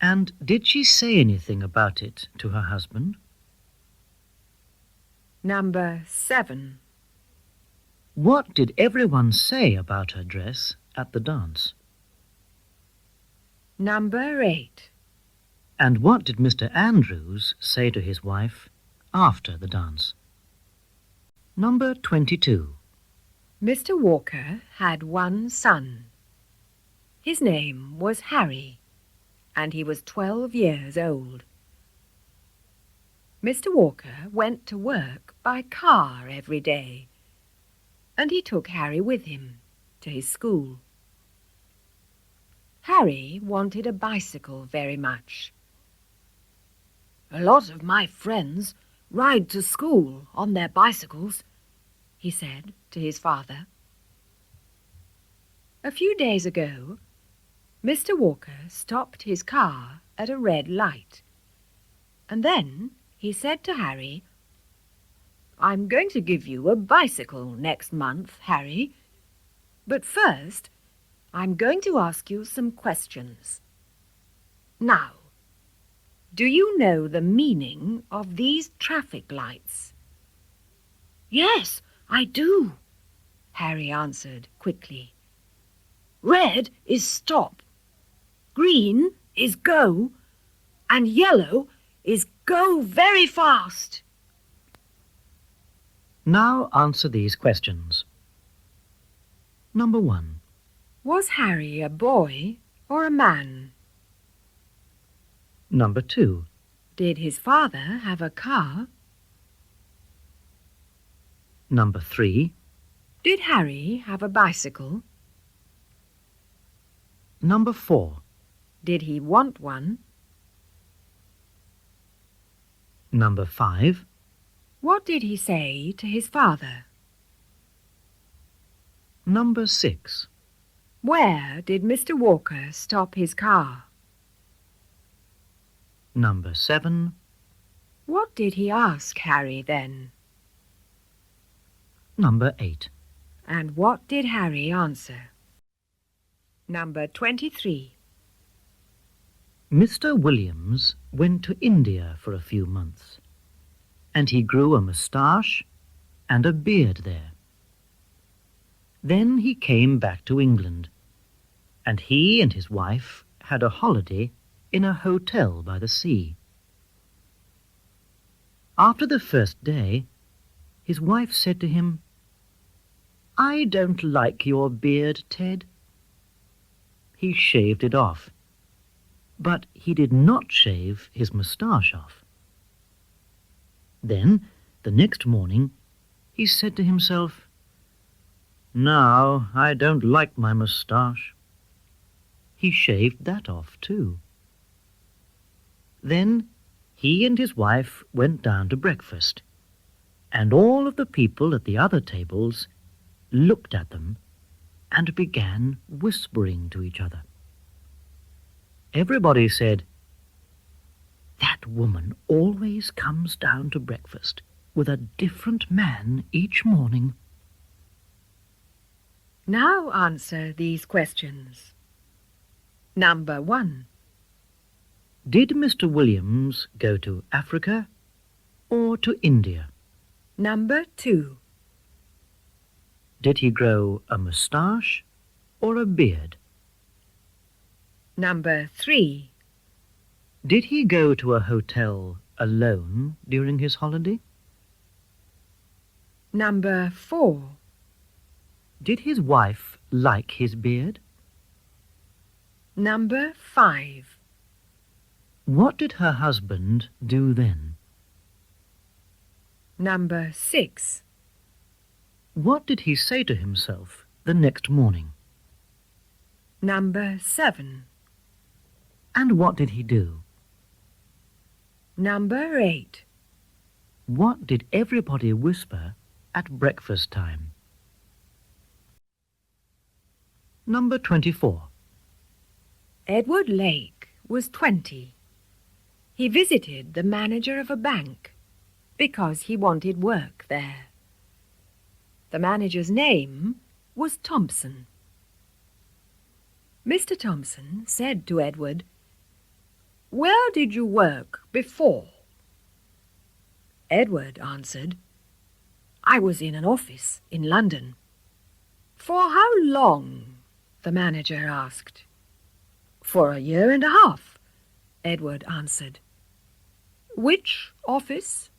And did she say anything about it to her husband? Number 7. What did everyone say about her dress at the dance? Number 8. And what did Mr. Andrews say to his wife after the dance? Number 22. Mr. Walker had one son. His name was Harry, and he was 12 years old. Mr. Walker went to work by car every day, and he took Harry with him to his school. Harry wanted a bicycle very much. "A lot of my friends ride to school on their bicycles," he said to his father. A few days ago, Mr. Walker stopped his car at a red light, and then he said to Harry, "I'm going to give you a bicycle next month, Harry, but first I'm going to ask you some questions. Now, do you know the meaning of these traffic lights?" "Yes, I do," Harry answered quickly. "Red is stop, green is go, and yellow is go very fast." Now answer these questions. Number 1. Was Harry a boy or a man? Number 2. Did his father have a car? Number 3. Did Harry have a bicycle? Number 4. Did he want one? Number 5. What did he say to his father? Number 6. Where did Mr. Walker stop his car? Number 7. What did he ask Harry then? Number 8. And what did Harry answer? Number 23. Mr. Williams went to India for a few months, and he grew a moustache and a beard there. Then he came back to England, and he and his wife had a holiday in a hotel by the sea. After the first day, his wife said to him, "I don't like your beard, Ted." He shaved it off, but he did not shave his moustache off. Then, the next morning, he said to himself, "Now I don't like my moustache." He shaved that off too. Then he and his wife went down to breakfast, and all of the people at the other tables looked at them and began whispering to each other. Everybody said, "That woman always comes down to breakfast with a different man each morning." Now answer these questions. Number 1. Did Mr. Williams go to Africa or to India? Number 2. Did he grow a moustache or a beard? Number 3. Did he go to a hotel alone during his holiday? Number 4. Did his wife like his beard? Number 5. What did her husband do then? Number 6. What did he say to himself the next morning? Number 7. And what did he do? Number 8. What did everybody whisper at breakfast time? Number 24. Edward Lake was 20. He visited the manager of a bank because he wanted work there. The manager's name was Thompson. Mr. Thompson said to Edward, "Where did you work before?" Edward answered, "I was in an office in London." "For how long?" the manager asked. "For 1.5 years," Edward answered. "Which office?"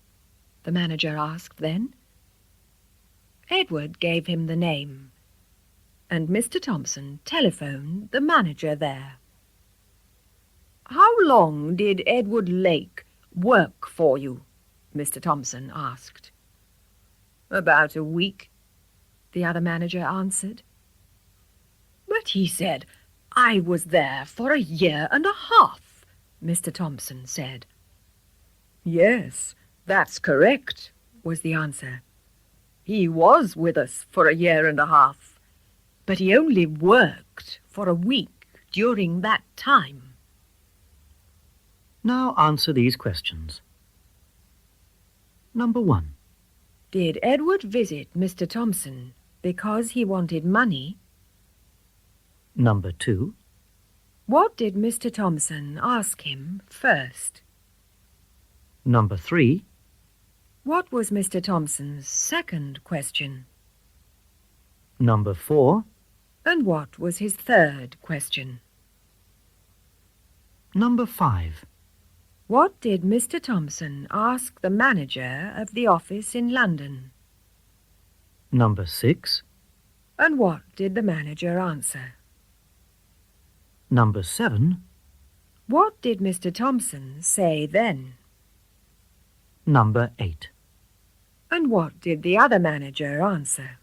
the manager asked then. Edward gave him the name, and Mr. Thompson telephoned the manager there. "How long did Edward Lake work for you?" Mr. Thompson asked. "About a week," the other manager answered. "But he said I was there for 1.5 years," Mr. Thompson said. "Yes, that's correct," was the answer. "He was with us for 1.5 years, but he only worked for a week during that time." Now answer these questions. Number 1. Did Edward visit Mr. Thompson because he wanted money? Number 2. What did Mr. Thompson ask him first? Number 3. What was Mr. Thompson's second question? Number 4. And what was his third question? Number 5. What did Mr. Thompson ask the manager of the office in London? Number 6. And what did the manager answer? Number 7. What did Mr. Thompson say then? Number 8. And what did the other manager answer?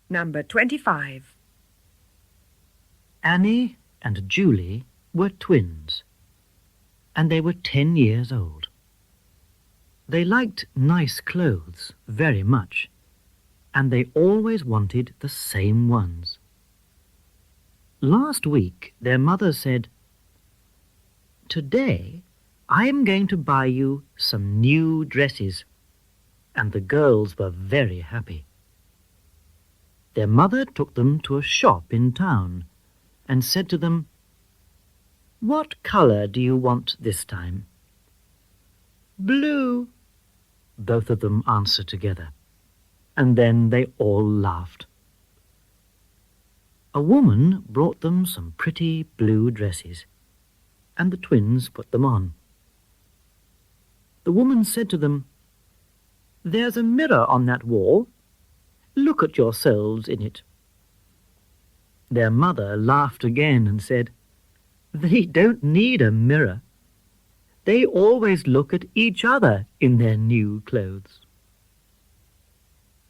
Number 25. Annie and Julie were twins, and they were 10 years old. They liked nice clothes very much, and they always wanted the same ones. Last week, their mother said, "Today, I am going to buy you some new dresses," and the girls were very happy. Their mother took them to a shop in town and said to them, "What colour do you want this time?" "Blue," both of them answered together, and then they all laughed. A woman brought them some pretty blue dresses, and the twins put them on. The woman said to them, "There's a mirror on that wall. Look at yourselves in it." Their mother laughed again and said, "They don't need a mirror. They always look at each other in their new clothes."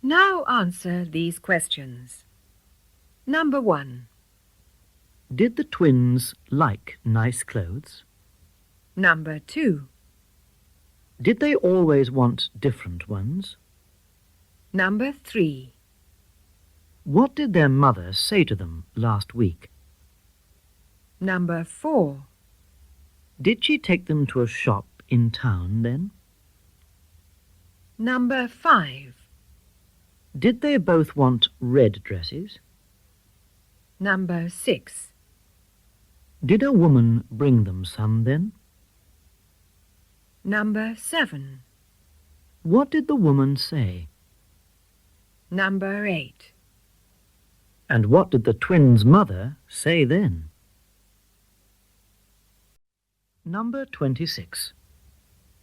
Now answer these questions. Number 1. Did the twins like nice clothes? Number 2. Did they always want different ones? Number 3. What did their mother say to them last week? Number 4. Did she take them to a shop in town then? Number 5. Did they both want red dresses? Number 6. Did a woman bring them some then? Number 7. What did the woman say? Number 8. And what did the twins' mother say then? Number 26.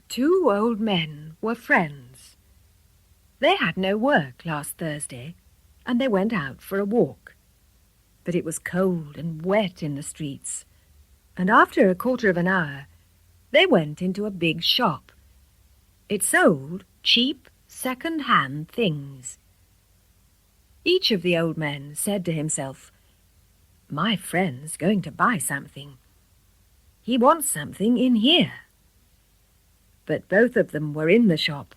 2 old men were friends. They had no work last Thursday, and they went out for a walk. But it was cold and wet in the streets, and after a quarter of an hour, they went into a big shop. It sold cheap, second-hand things. Each of the old men said to himself, "My friend's going to buy something. He wants something in here." But both of them were in the shop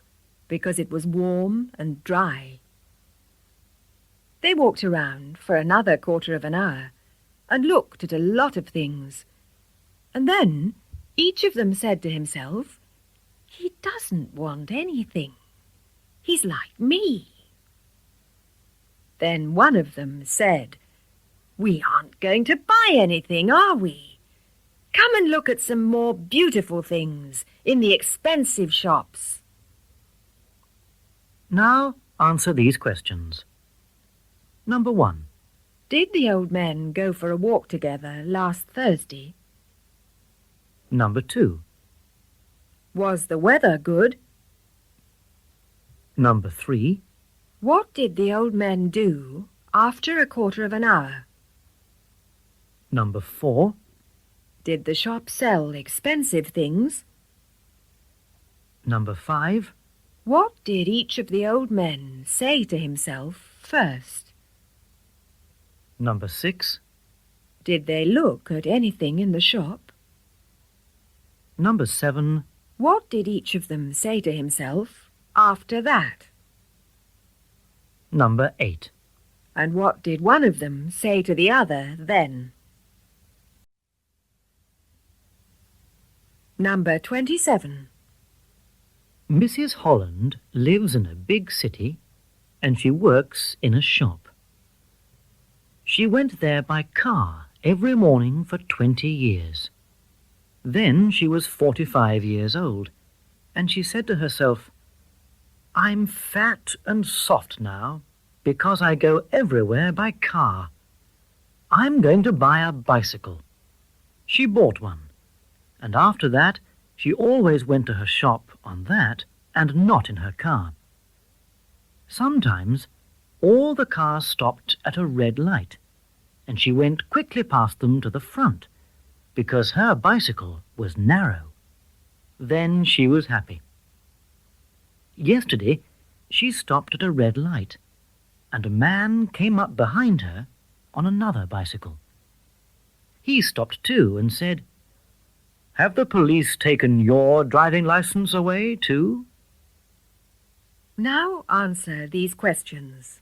because it was warm and dry. They walked around for another quarter of an hour and looked at a lot of things. And then each of them said to himself, "He doesn't want anything. He's like me." Then one of them said, "We aren't going to buy anything, are we? Come and look at some more beautiful things in the expensive shops." Now answer these questions. Number 1. Did the old men go for a walk together last Thursday? Number 2. Was the weather good? Number 3. What did the old men do after a quarter of an hour? Number 4. Did the shop sell expensive things? Number 5. What did each of the old men say to himself first? Number 6. Did they look at anything in the shop? Number 7. What did each of them say to himself after that? Number 8. And what did one of them say to the other then? Number 27. Mrs. Holland lives in a big city and she works in a shop. She went there by car every morning for 20 years. Then she was 45 years old, and she said to herself, "I'm fat and soft now because I go everywhere by car. I'm going to buy a bicycle." She bought one, and after that she always went to her shop on that and not in her car. Sometimes all the cars stopped at a red light, and she went quickly past them to the front, because her bicycle was narrow. Then she was happy. Yesterday she stopped at a red light, and a man came up behind her on another bicycle. He stopped too and said, "Have the police taken your driving license away too?" Now answer these questions.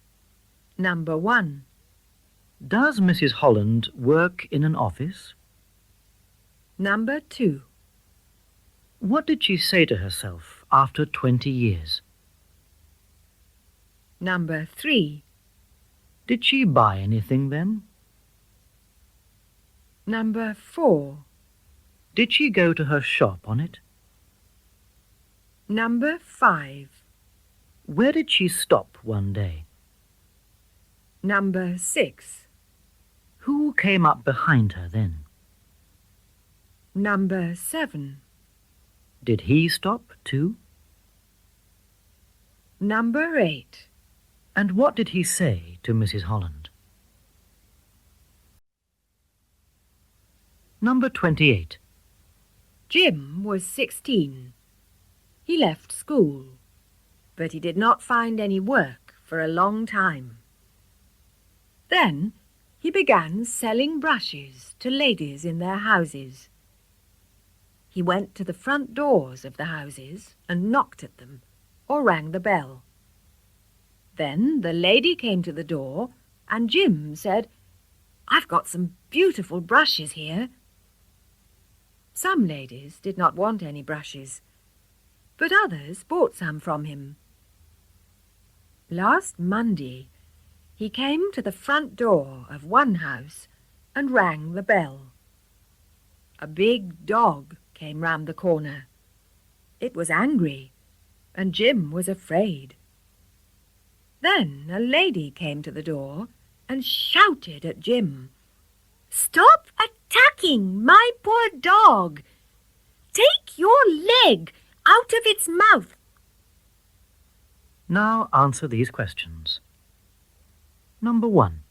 Number 1. Does Mrs. Holland work in an office? Number 2. What did she say to herself after 20 years? Number 3. Did she buy anything then? Number 4. Did she go to her shop on it? Number 5. Where did she stop one day? Number 6. Who came up behind her then? Number 7. Did he stop too? Number 8. And what did he say to Mrs. Holland? Number 28. Jim was 16. He left school, but he did not find any work for a long time. Then he began selling brushes to ladies in their houses. He went to the front doors of the houses and knocked at them, or rang the bell. Then the lady came to the door, and Jim said, "I've got some beautiful brushes here." Some ladies did not want any brushes, but others bought some from him. Last Monday, he came to the front door of one house and rang the bell. A big dog came round the corner. It was angry, and Jim was afraid. Then a lady came to the door and shouted at Jim, "Stop attacking my poor dog! Take your leg out of its mouth!" Now answer these questions. Number 1.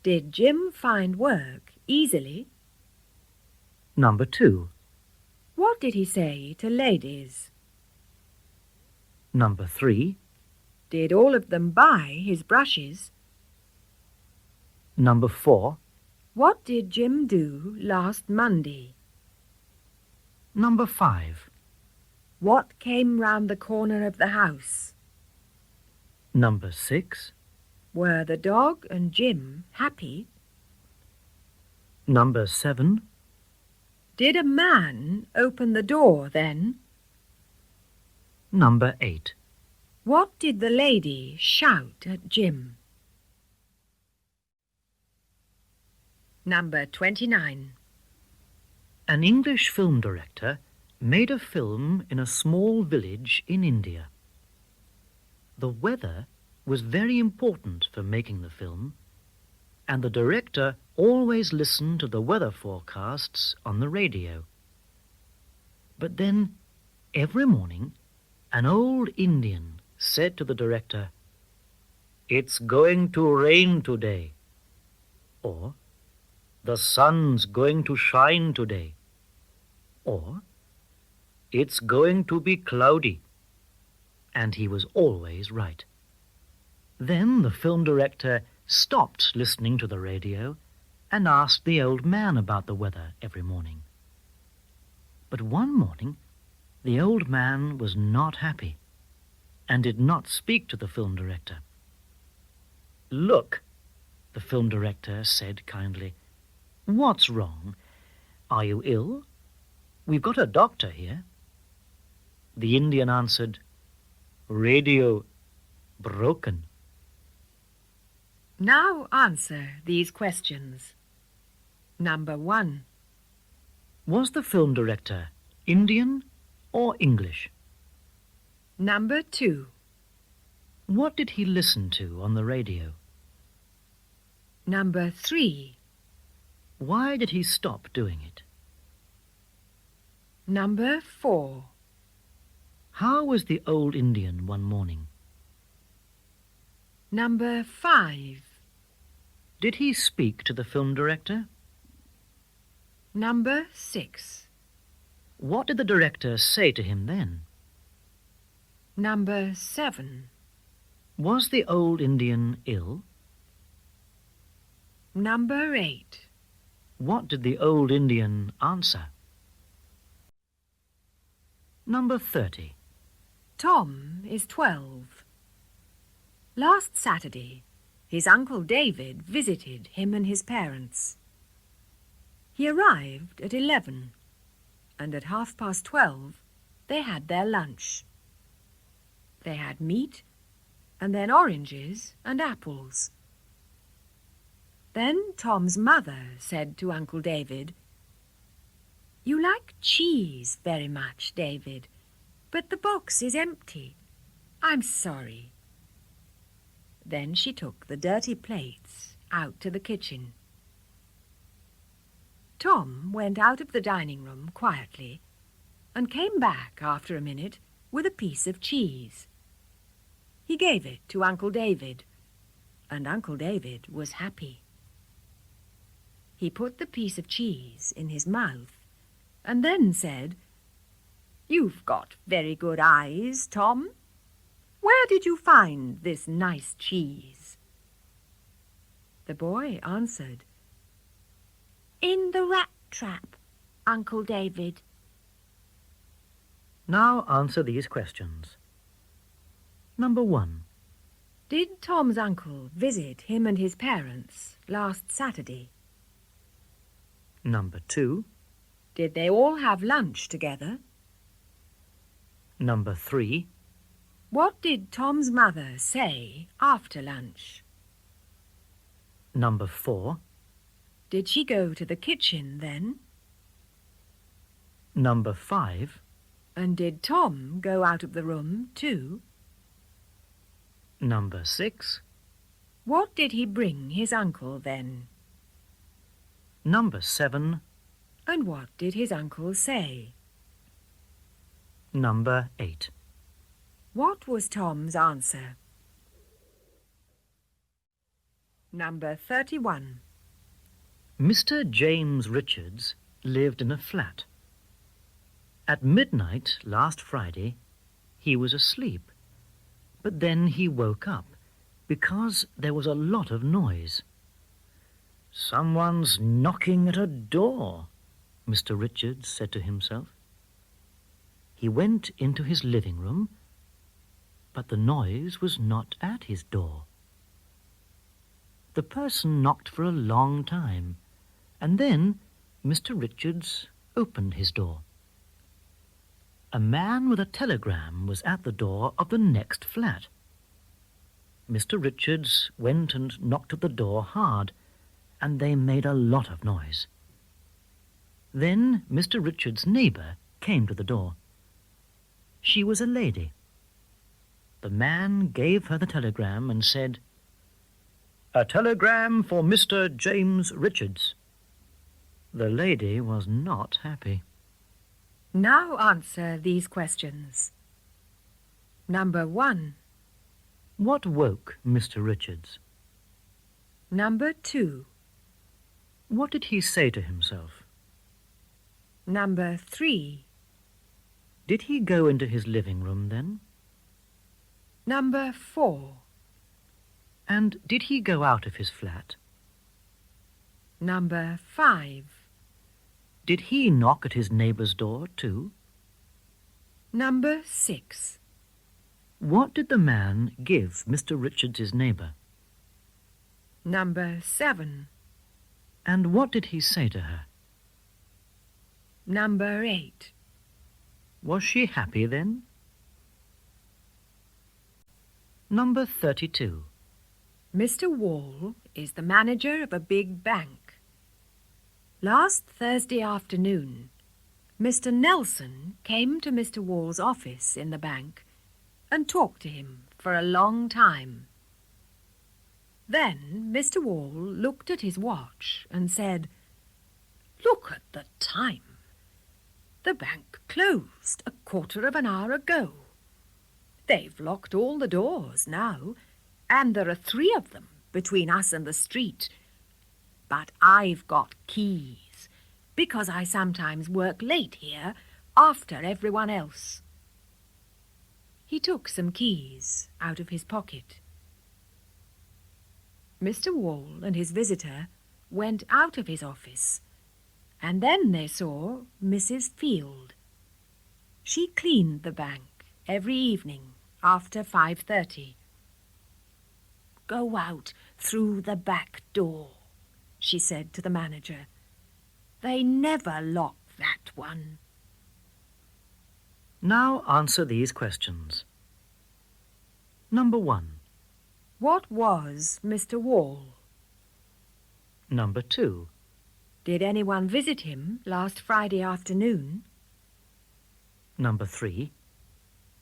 Did Jim find work easily? Number 2. What did he say to ladies? Number 3. Did all of them buy his brushes? Number 4. What did Jim do last Monday? Number 5. What came round the corner of the house? Number 6. Were the dog and Jim happy? Number 7. Did a man open the door then? Number 8. What did the lady shout at Jim? Number 29. An English film director made a film in a small village in India. The weather was very important for making the film, and the director always listened to the weather forecasts on the radio. But then, every morning, an old Indian said to the director, "It's going to rain today," or "The sun's going to shine today," or "It's going to be cloudy." And he was always right. Then the film director stopped listening to the radio and asked the old man about the weather every morning. But one morning, the old man was not happy and did not speak to the film director. "Look," the film director said kindly, "what's wrong? Are you ill? We've got a doctor here." The Indian answered, "Radio broken." Now answer these questions. Number 1. Was the film director Indian or English? Number 2. What did he listen to on the radio? Number 3. Why did he stop doing it? Number 4. How was the old Indian one morning? Number 5. Did he speak to the film director? Number 6. What did the director say to him then? Number 7. Was the old Indian ill? Number 8. What did the old Indian answer? Number 30. Tom is 12. Last Saturday, his Uncle David visited him and his parents. He arrived at 11, and at 12:30 they had their lunch. They had meat, and then oranges and apples. Then Tom's mother said to Uncle David, "You like cheese very much, David, but the box is empty. I'm sorry." Then she took the dirty plates out to the kitchen. Tom went out of the dining room quietly and came back after a minute with a piece of cheese. He gave it to Uncle David, and Uncle David was happy. He put the piece of cheese in his mouth and then said, "You've got very good eyes, Tom. Where did you find this nice cheese?" The boy answered, "In the rat trap, Uncle David." Now answer these questions. Number 1. Did Tom's uncle visit him and his parents last Saturday? Number 2. Did they all have lunch together? Number 3. What did Tom's mother say after lunch? Number 4. Did she go to the kitchen then? Number 5. And did Tom go out of the room too? Number 6. What did he bring his uncle then? Number 7. And what did his uncle say? Number 8. What was Tom's answer? Number 31. Mr. James Richards lived in a flat. At midnight last Friday, he was asleep, but then he woke up because there was a lot of noise. "Someone's knocking at a door," Mr. Richards said to himself. He went into his living room, but the noise was not at his door. The person knocked for a long time, and then Mr. Richards opened his door. A man with a telegram was at the door of the next flat. Mr. Richards went and knocked at the door hard, and they made a lot of noise. Then Mr. Richards' neighbour came to the door. She was a lady. The man gave her the telegram and said, "A telegram for Mr. James Richards." The lady was not happy. Now answer these questions. Number 1. What woke Mr. Richards? Number 2. What did he say to himself? Number 3. Did he go into his living room then? Number 4. And did he go out of his flat? Number 5. Did he knock at his neighbour's door too? Number 6. What did the man give Mr. Richards' neighbour? Number 7. And what did he say to her? Number 8. Was she happy then? Number 32. Mr. Wall is the manager of a big bank. Last Thursday afternoon, Mr. Nelson came to Mr. Wall's office in the bank and talked to him for a long time. Then Mr. Wall looked at his watch and said, "Look at the time. The bank closed a quarter of an hour ago. They've locked all the doors now, and there are 3 of them between us and the street. But I've got keys, because I sometimes work late here after everyone else." He took some keys out of his pocket. Mr. Wall and his visitor went out of his office, and then they saw Mrs. Field. She cleaned the bank every evening after 5:30. "Go out through the back door," she said to the manager. "They never lock that one." Now answer these questions. Number 1. What was Mr. Wall? Number 2. Did anyone visit him last Friday afternoon? Number 3.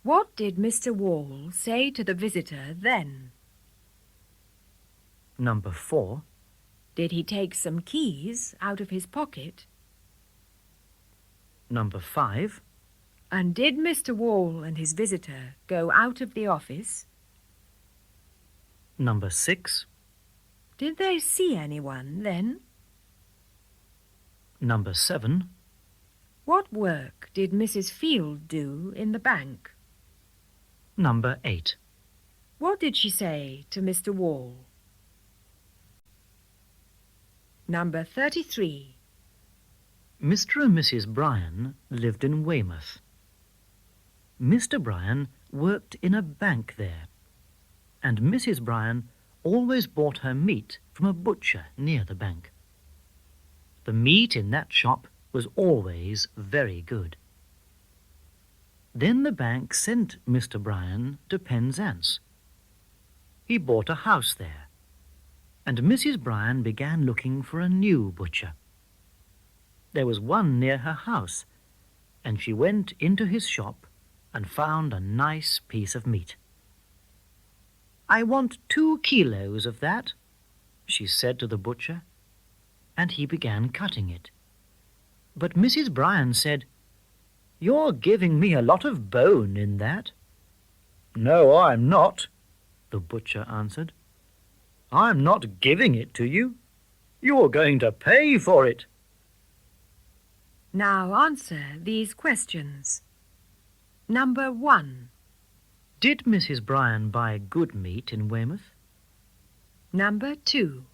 What did Mr. Wall say to the visitor then? Number 4. Did he take some keys out of his pocket? Number 5. And did Mr. Wall and his visitor go out of the office? Number 6. Did they see anyone then? Number 7. What work did Mrs. Field do in the bank? Number 8. What did she say to Mr. Wall? Number 33. Mr. and Mrs. Bryan lived in Weymouth. Mr. Bryan worked in a bank there, and Mrs. Bryan always bought her meat from a butcher near the bank. The meat in that shop was always very good. Then the bank sent Mr. Bryan to Penzance. He bought a house there, and Mrs. Bryan began looking for a new butcher. There was one near her house, and she went into his shop and found a nice piece of meat. "I want 2 kilos of that," she said to the butcher, and he began cutting it. But Mrs. Bryan said, "You're giving me a lot of bone in that." "No, I'm not," the butcher answered. "I'm not giving it to you. You're going to pay for it." Now answer these questions. Number 1. Did Mrs. Bryan buy good meat in Weymouth? Number 2.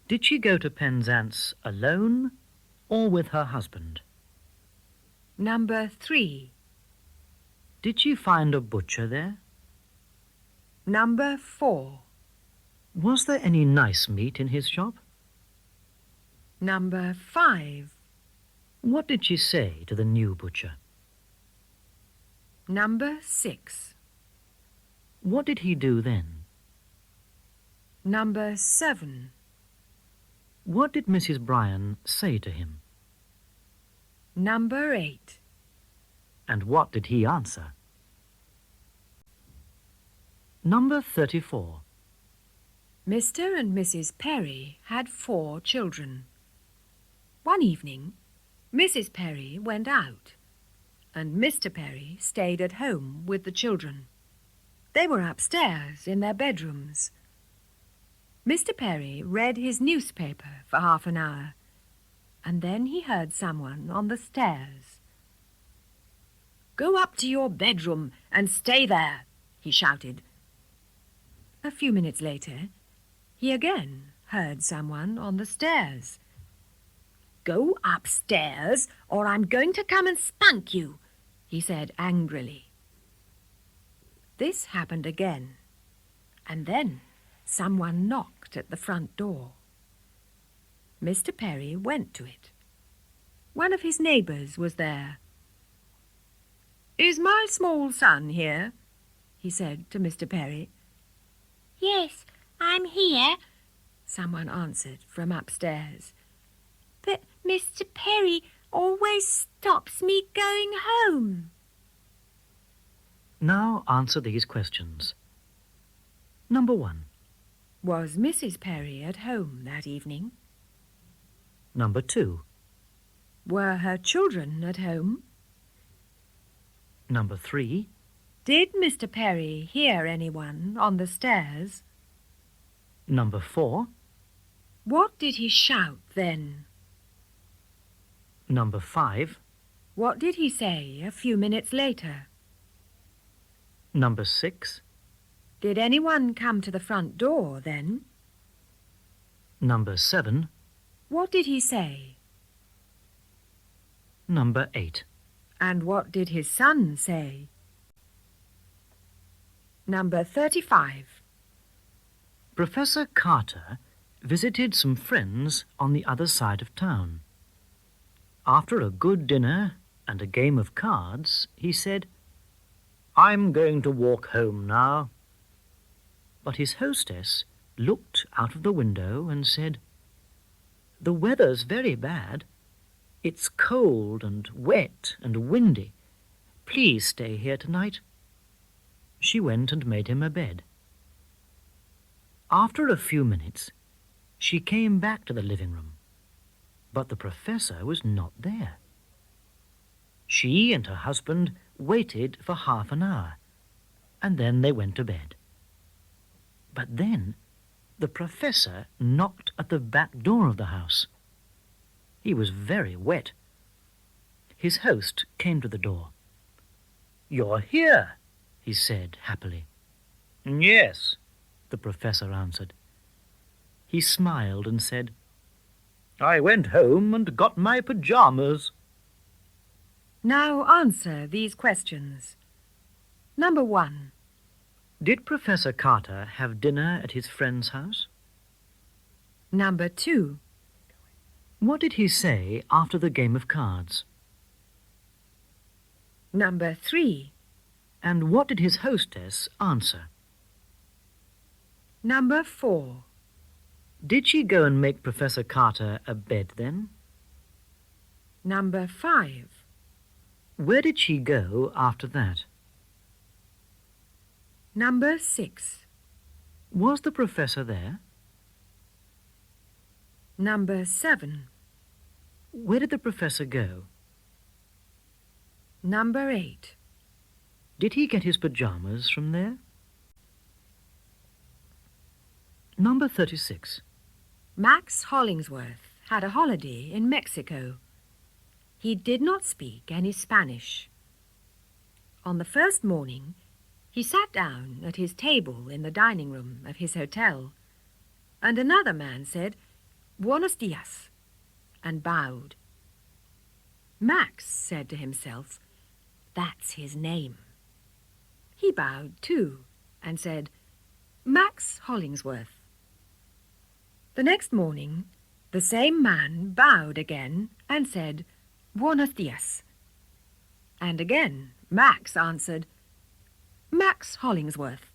Did she go to Penzance alone or with her husband? Number 3. Did she find a butcher there? Number 4. Was there any nice meat in his shop? Number 5. What did she say to the new butcher? Number 6. What did he do then? Number 7. What did Mrs. Bryan say to him? Number 8. And what did he answer? Number 34. Mr. and Mrs. Perry had 4 children. One evening, Mrs. Perry went out, and Mr. Perry stayed at home with the children. They were upstairs in their bedrooms. Mr. Perry read his newspaper for half an hour, and then he heard someone on the stairs. "Go up to your bedroom and stay there," he shouted. A few minutes later, he again heard someone on the stairs. "Go upstairs, or I'm going to come and spank you," he said angrily. This happened again, and then someone knocked at the front door. Mr. Perry went to it. One of his neighbours was there. "Is my small son here?" he said to Mr. Perry. "Yes, I'm here," someone answered from upstairs. "but Mr. Perry always stops me going home." Now answer these questions. Number 1. Was Mrs. Perry at home that evening? Number 2. Were her children at home? Number 3. Did Mr. Perry hear anyone on the stairs? Number 4. What did he shout then? Number 5. What did he say a few minutes later? Number 6. Did anyone come to the front door then? Number 7. What did he say? Number 8. And what did his son say? Number 35. Professor Carter visited some friends on the other side of town. After a good dinner and a game of cards, he said, "I'm going to walk home now." But his hostess looked out of the window and said, "The weather's very bad. It's cold and wet and windy. Please stay here tonight." She went and made him a bed. After a few minutes, she came back to the living room, but the professor was not there. She and her husband waited for half an hour, and then they went to bed. But then the professor knocked at the back door of the house. He was very wet. His host came to the door. "You're here," he said happily. "Yes," the professor answered. He smiled and said, "I went home and got my pyjamas." Now answer these questions. Number 1. Did Professor Carter have dinner at his friend's house? Number 2. What did he say after the game of cards? Number 3. And what did his hostess answer? Number 4. Did she go and make Professor Carter a bed then? Number 5. Where did she go after that? Number 6. Was the professor there? Number 7. Where did the professor go? Number 8. Did he get his pyjamas from there? Number 36. Max Hollingsworth had a holiday in Mexico. He did not speak any Spanish. On the first morning, he sat down at his table in the dining room of his hotel, and another man said, "Buenos dias," and bowed. Max said to himself, "That's his name." He bowed too, and said, "Max Hollingsworth." The next morning, the same man bowed again and said, "Buenos dias." And again Max answered, "Max Hollingsworth."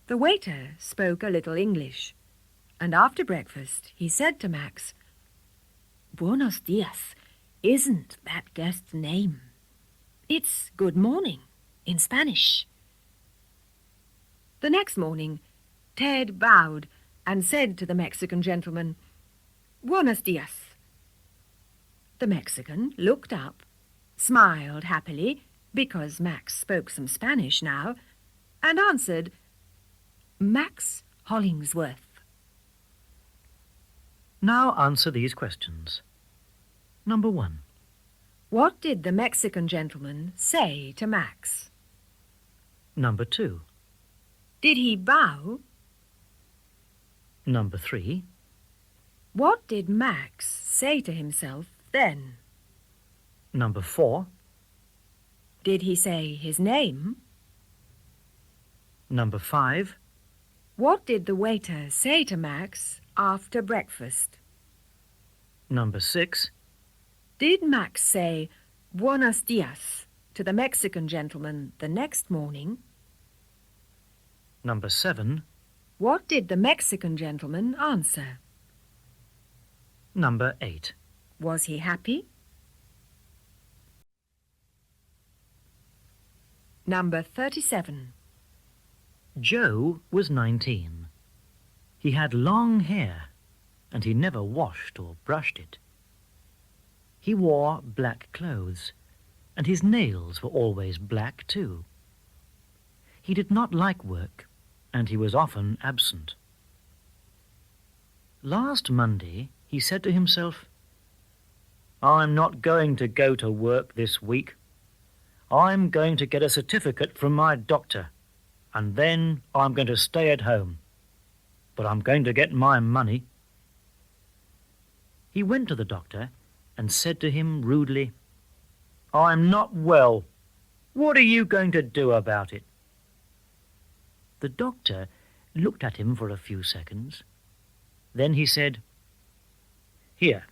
The waiter spoke a little English, and after breakfast he said to Max, "Buenos dias isn't that guest's name. It's good morning in Spanish." The next morning, Ted bowed and said to the Mexican gentleman, "Buenos dias." The Mexican looked up, smiled happily, because Max spoke some Spanish now, and answered, "Max Hollingsworth." Now answer these questions. Number 1. What did the Mexican gentleman say to Max? Number 2. Did he bow? Number 3. What did Max say to himself then? Number 4. Did he say his name? Number 5. What did the waiter say to Max after breakfast? Number 6. Did Max say "Buenos dias" to the Mexican gentleman the next morning? Number 7. What did the Mexican gentleman answer? Number 8. Was he happy? Number 37. Joe was 19. He had long hair, and he never washed or brushed it. He wore black clothes, and his nails were always black too. He did not like work, and he was often absent. Last Monday he said to himself, "I'm not going to go to work this week. I'm going to get a certificate from my doctor, and then I'm going to stay at home. But I'm going to get my money." He went to the doctor and said to him rudely, "I'm not well. What are you going to do about it?" The doctor looked at him for a few seconds. Then he said, "Here,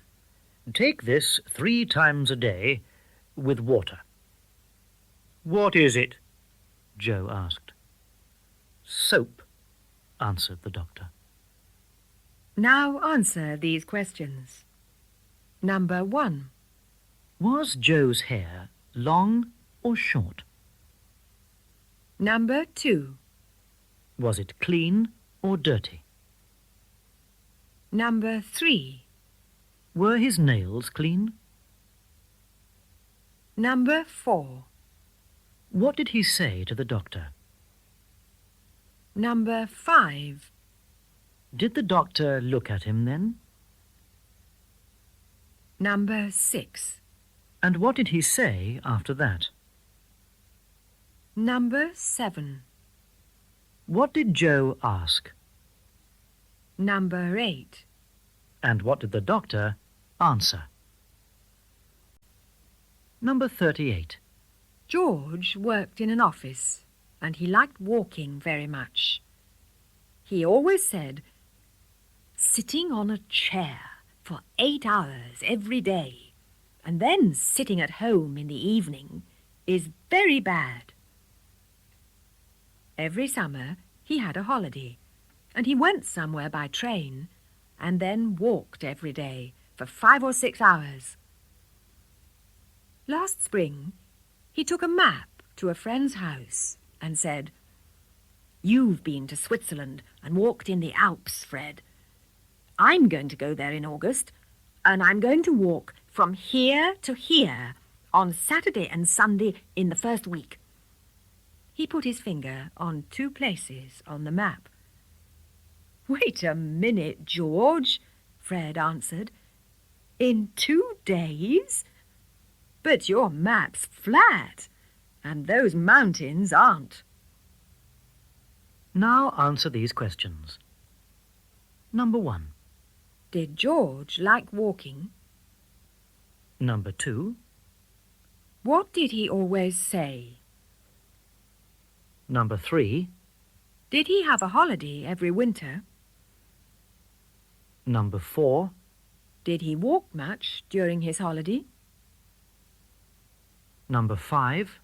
take this 3 times a day with water." "What is it?" Joe asked. "Soap," answered the doctor. Now answer these questions. Number 1. Was Joe's hair long or short? Number 2. Was it clean or dirty? Number 3. Were his nails clean? Number 4. What did he say to the doctor? Number 5. Did the doctor look at him then? Number 6. And what did he say after that? Number 7. What did Joe ask? Number 8. And what did the doctor answer? Number 38. George worked in an office, and he liked walking very much. He always said, "Sitting on a chair for 8 hours every day, and then sitting at home in the evening, is very bad." Every summer he had a holiday, and he went somewhere by train, and then walked every day for 5 or 6 hours. Last spring, he took a map to a friend's house and said, "You've been to Switzerland and walked in the Alps, Fred. I'm going to go there in August, and I'm going to walk from here to here on Saturday and Sunday in the first week." He put his finger on 2 places on the map. "Wait a minute, George," Fred answered. "In 2 days? But your map's flat, and those mountains aren't." Now answer these questions. Number 1. Did George like walking? Number 2. What did he always say? Number 3. Did he have a holiday every winter? Number 4. Did he walk much during his holiday? Number 5.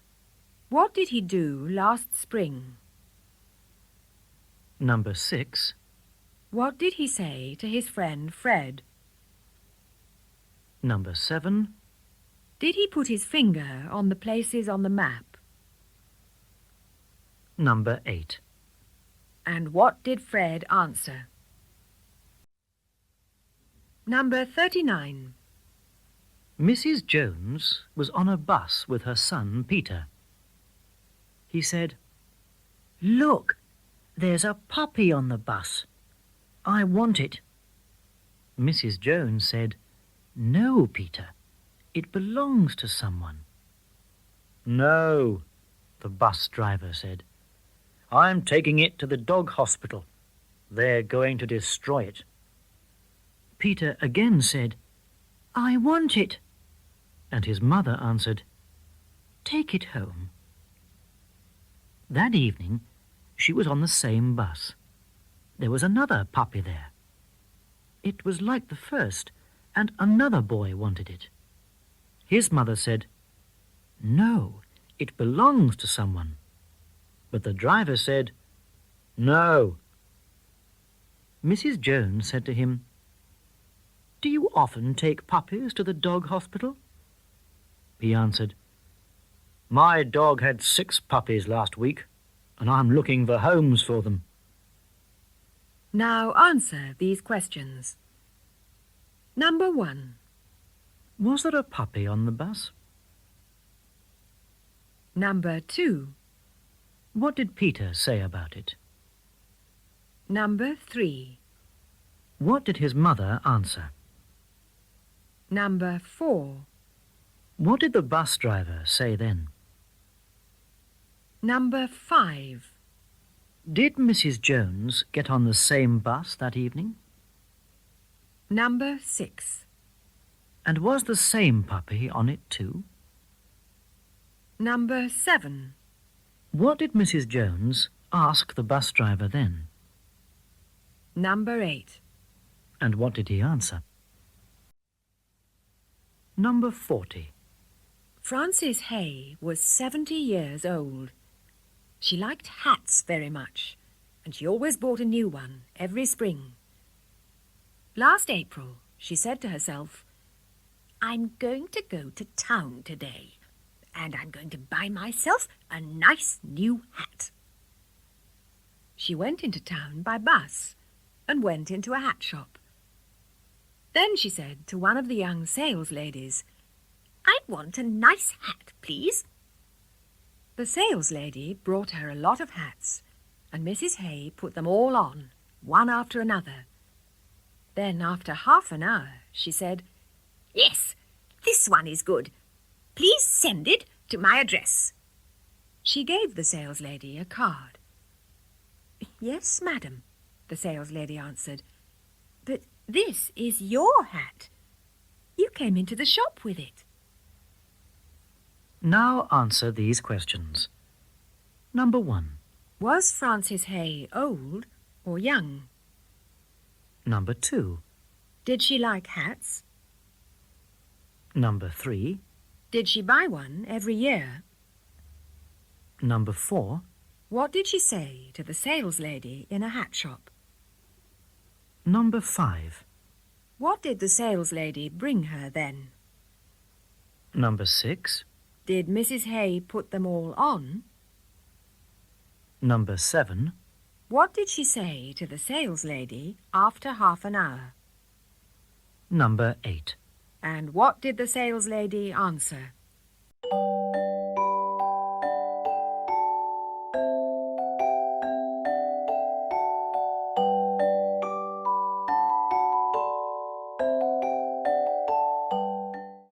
What did he do last spring? Number 6. What did he say to his friend Fred? Number 7. Did he put his finger on the places on the map? Number 8. And what did Fred answer? Number 39. Mrs. Jones was on a bus with her son Peter. He said, "Look, there's a puppy on the bus. I want it." Mrs. Jones said, "No, Peter, it belongs to someone." "No," the bus driver said. "I'm taking it to the dog hospital. They're going to destroy it." Peter again said, "I want it." And his mother answered, "Take it home." That evening, she was on the same bus. There was another puppy there. It was like the first, and another boy wanted it. His mother said, "No, it belongs to someone." But the driver said, "No." Mrs. Jones said to him, "Do you often take puppies to the dog hospital?" He answered, "My dog had 6 puppies last week, and I'm looking for homes for them." Now answer these questions. Number 1. Was there a puppy on the bus? Number 2. What did Peter say about it? Number 3. What did his mother answer? Number 4. What did the bus driver say then? Number 5. Did Mrs. Jones get on the same bus that evening? Number 6. And was the same puppy on it too? Number 7. What did Mrs. Jones ask the bus driver then? Number 8. And what did he answer? Number 40. Frances Hay was 70 years old. She liked hats very much, and she always bought a new one every spring. Last April, she said to herself, "I'm going to go to town today, and I'm going to buy myself a nice new hat." She went into town by bus and went into a hat shop. Then she said to one of the young salesladies, I want a nice hat, please. The saleslady brought her a lot of hats, and Mrs. Hay put them all on, one after another. Then, after half an hour, she said, Yes, this one is good. Please send it to my address. She gave the saleslady a card. Yes, madam, the saleslady answered. But this is your hat. You came into the shop with it. Now answer these questions. Number 1. Was Frances Hay old or young? Number 2. Did she like hats? Number 3. Did she buy one every year? Number 4. What did she say to the saleslady in a hat shop? Number 5. What did the saleslady bring her then? Number 6. Did Mrs. Hay put them all on? Number 7. What did she say to the saleslady after half an hour? Number 8. And what did the saleslady answer?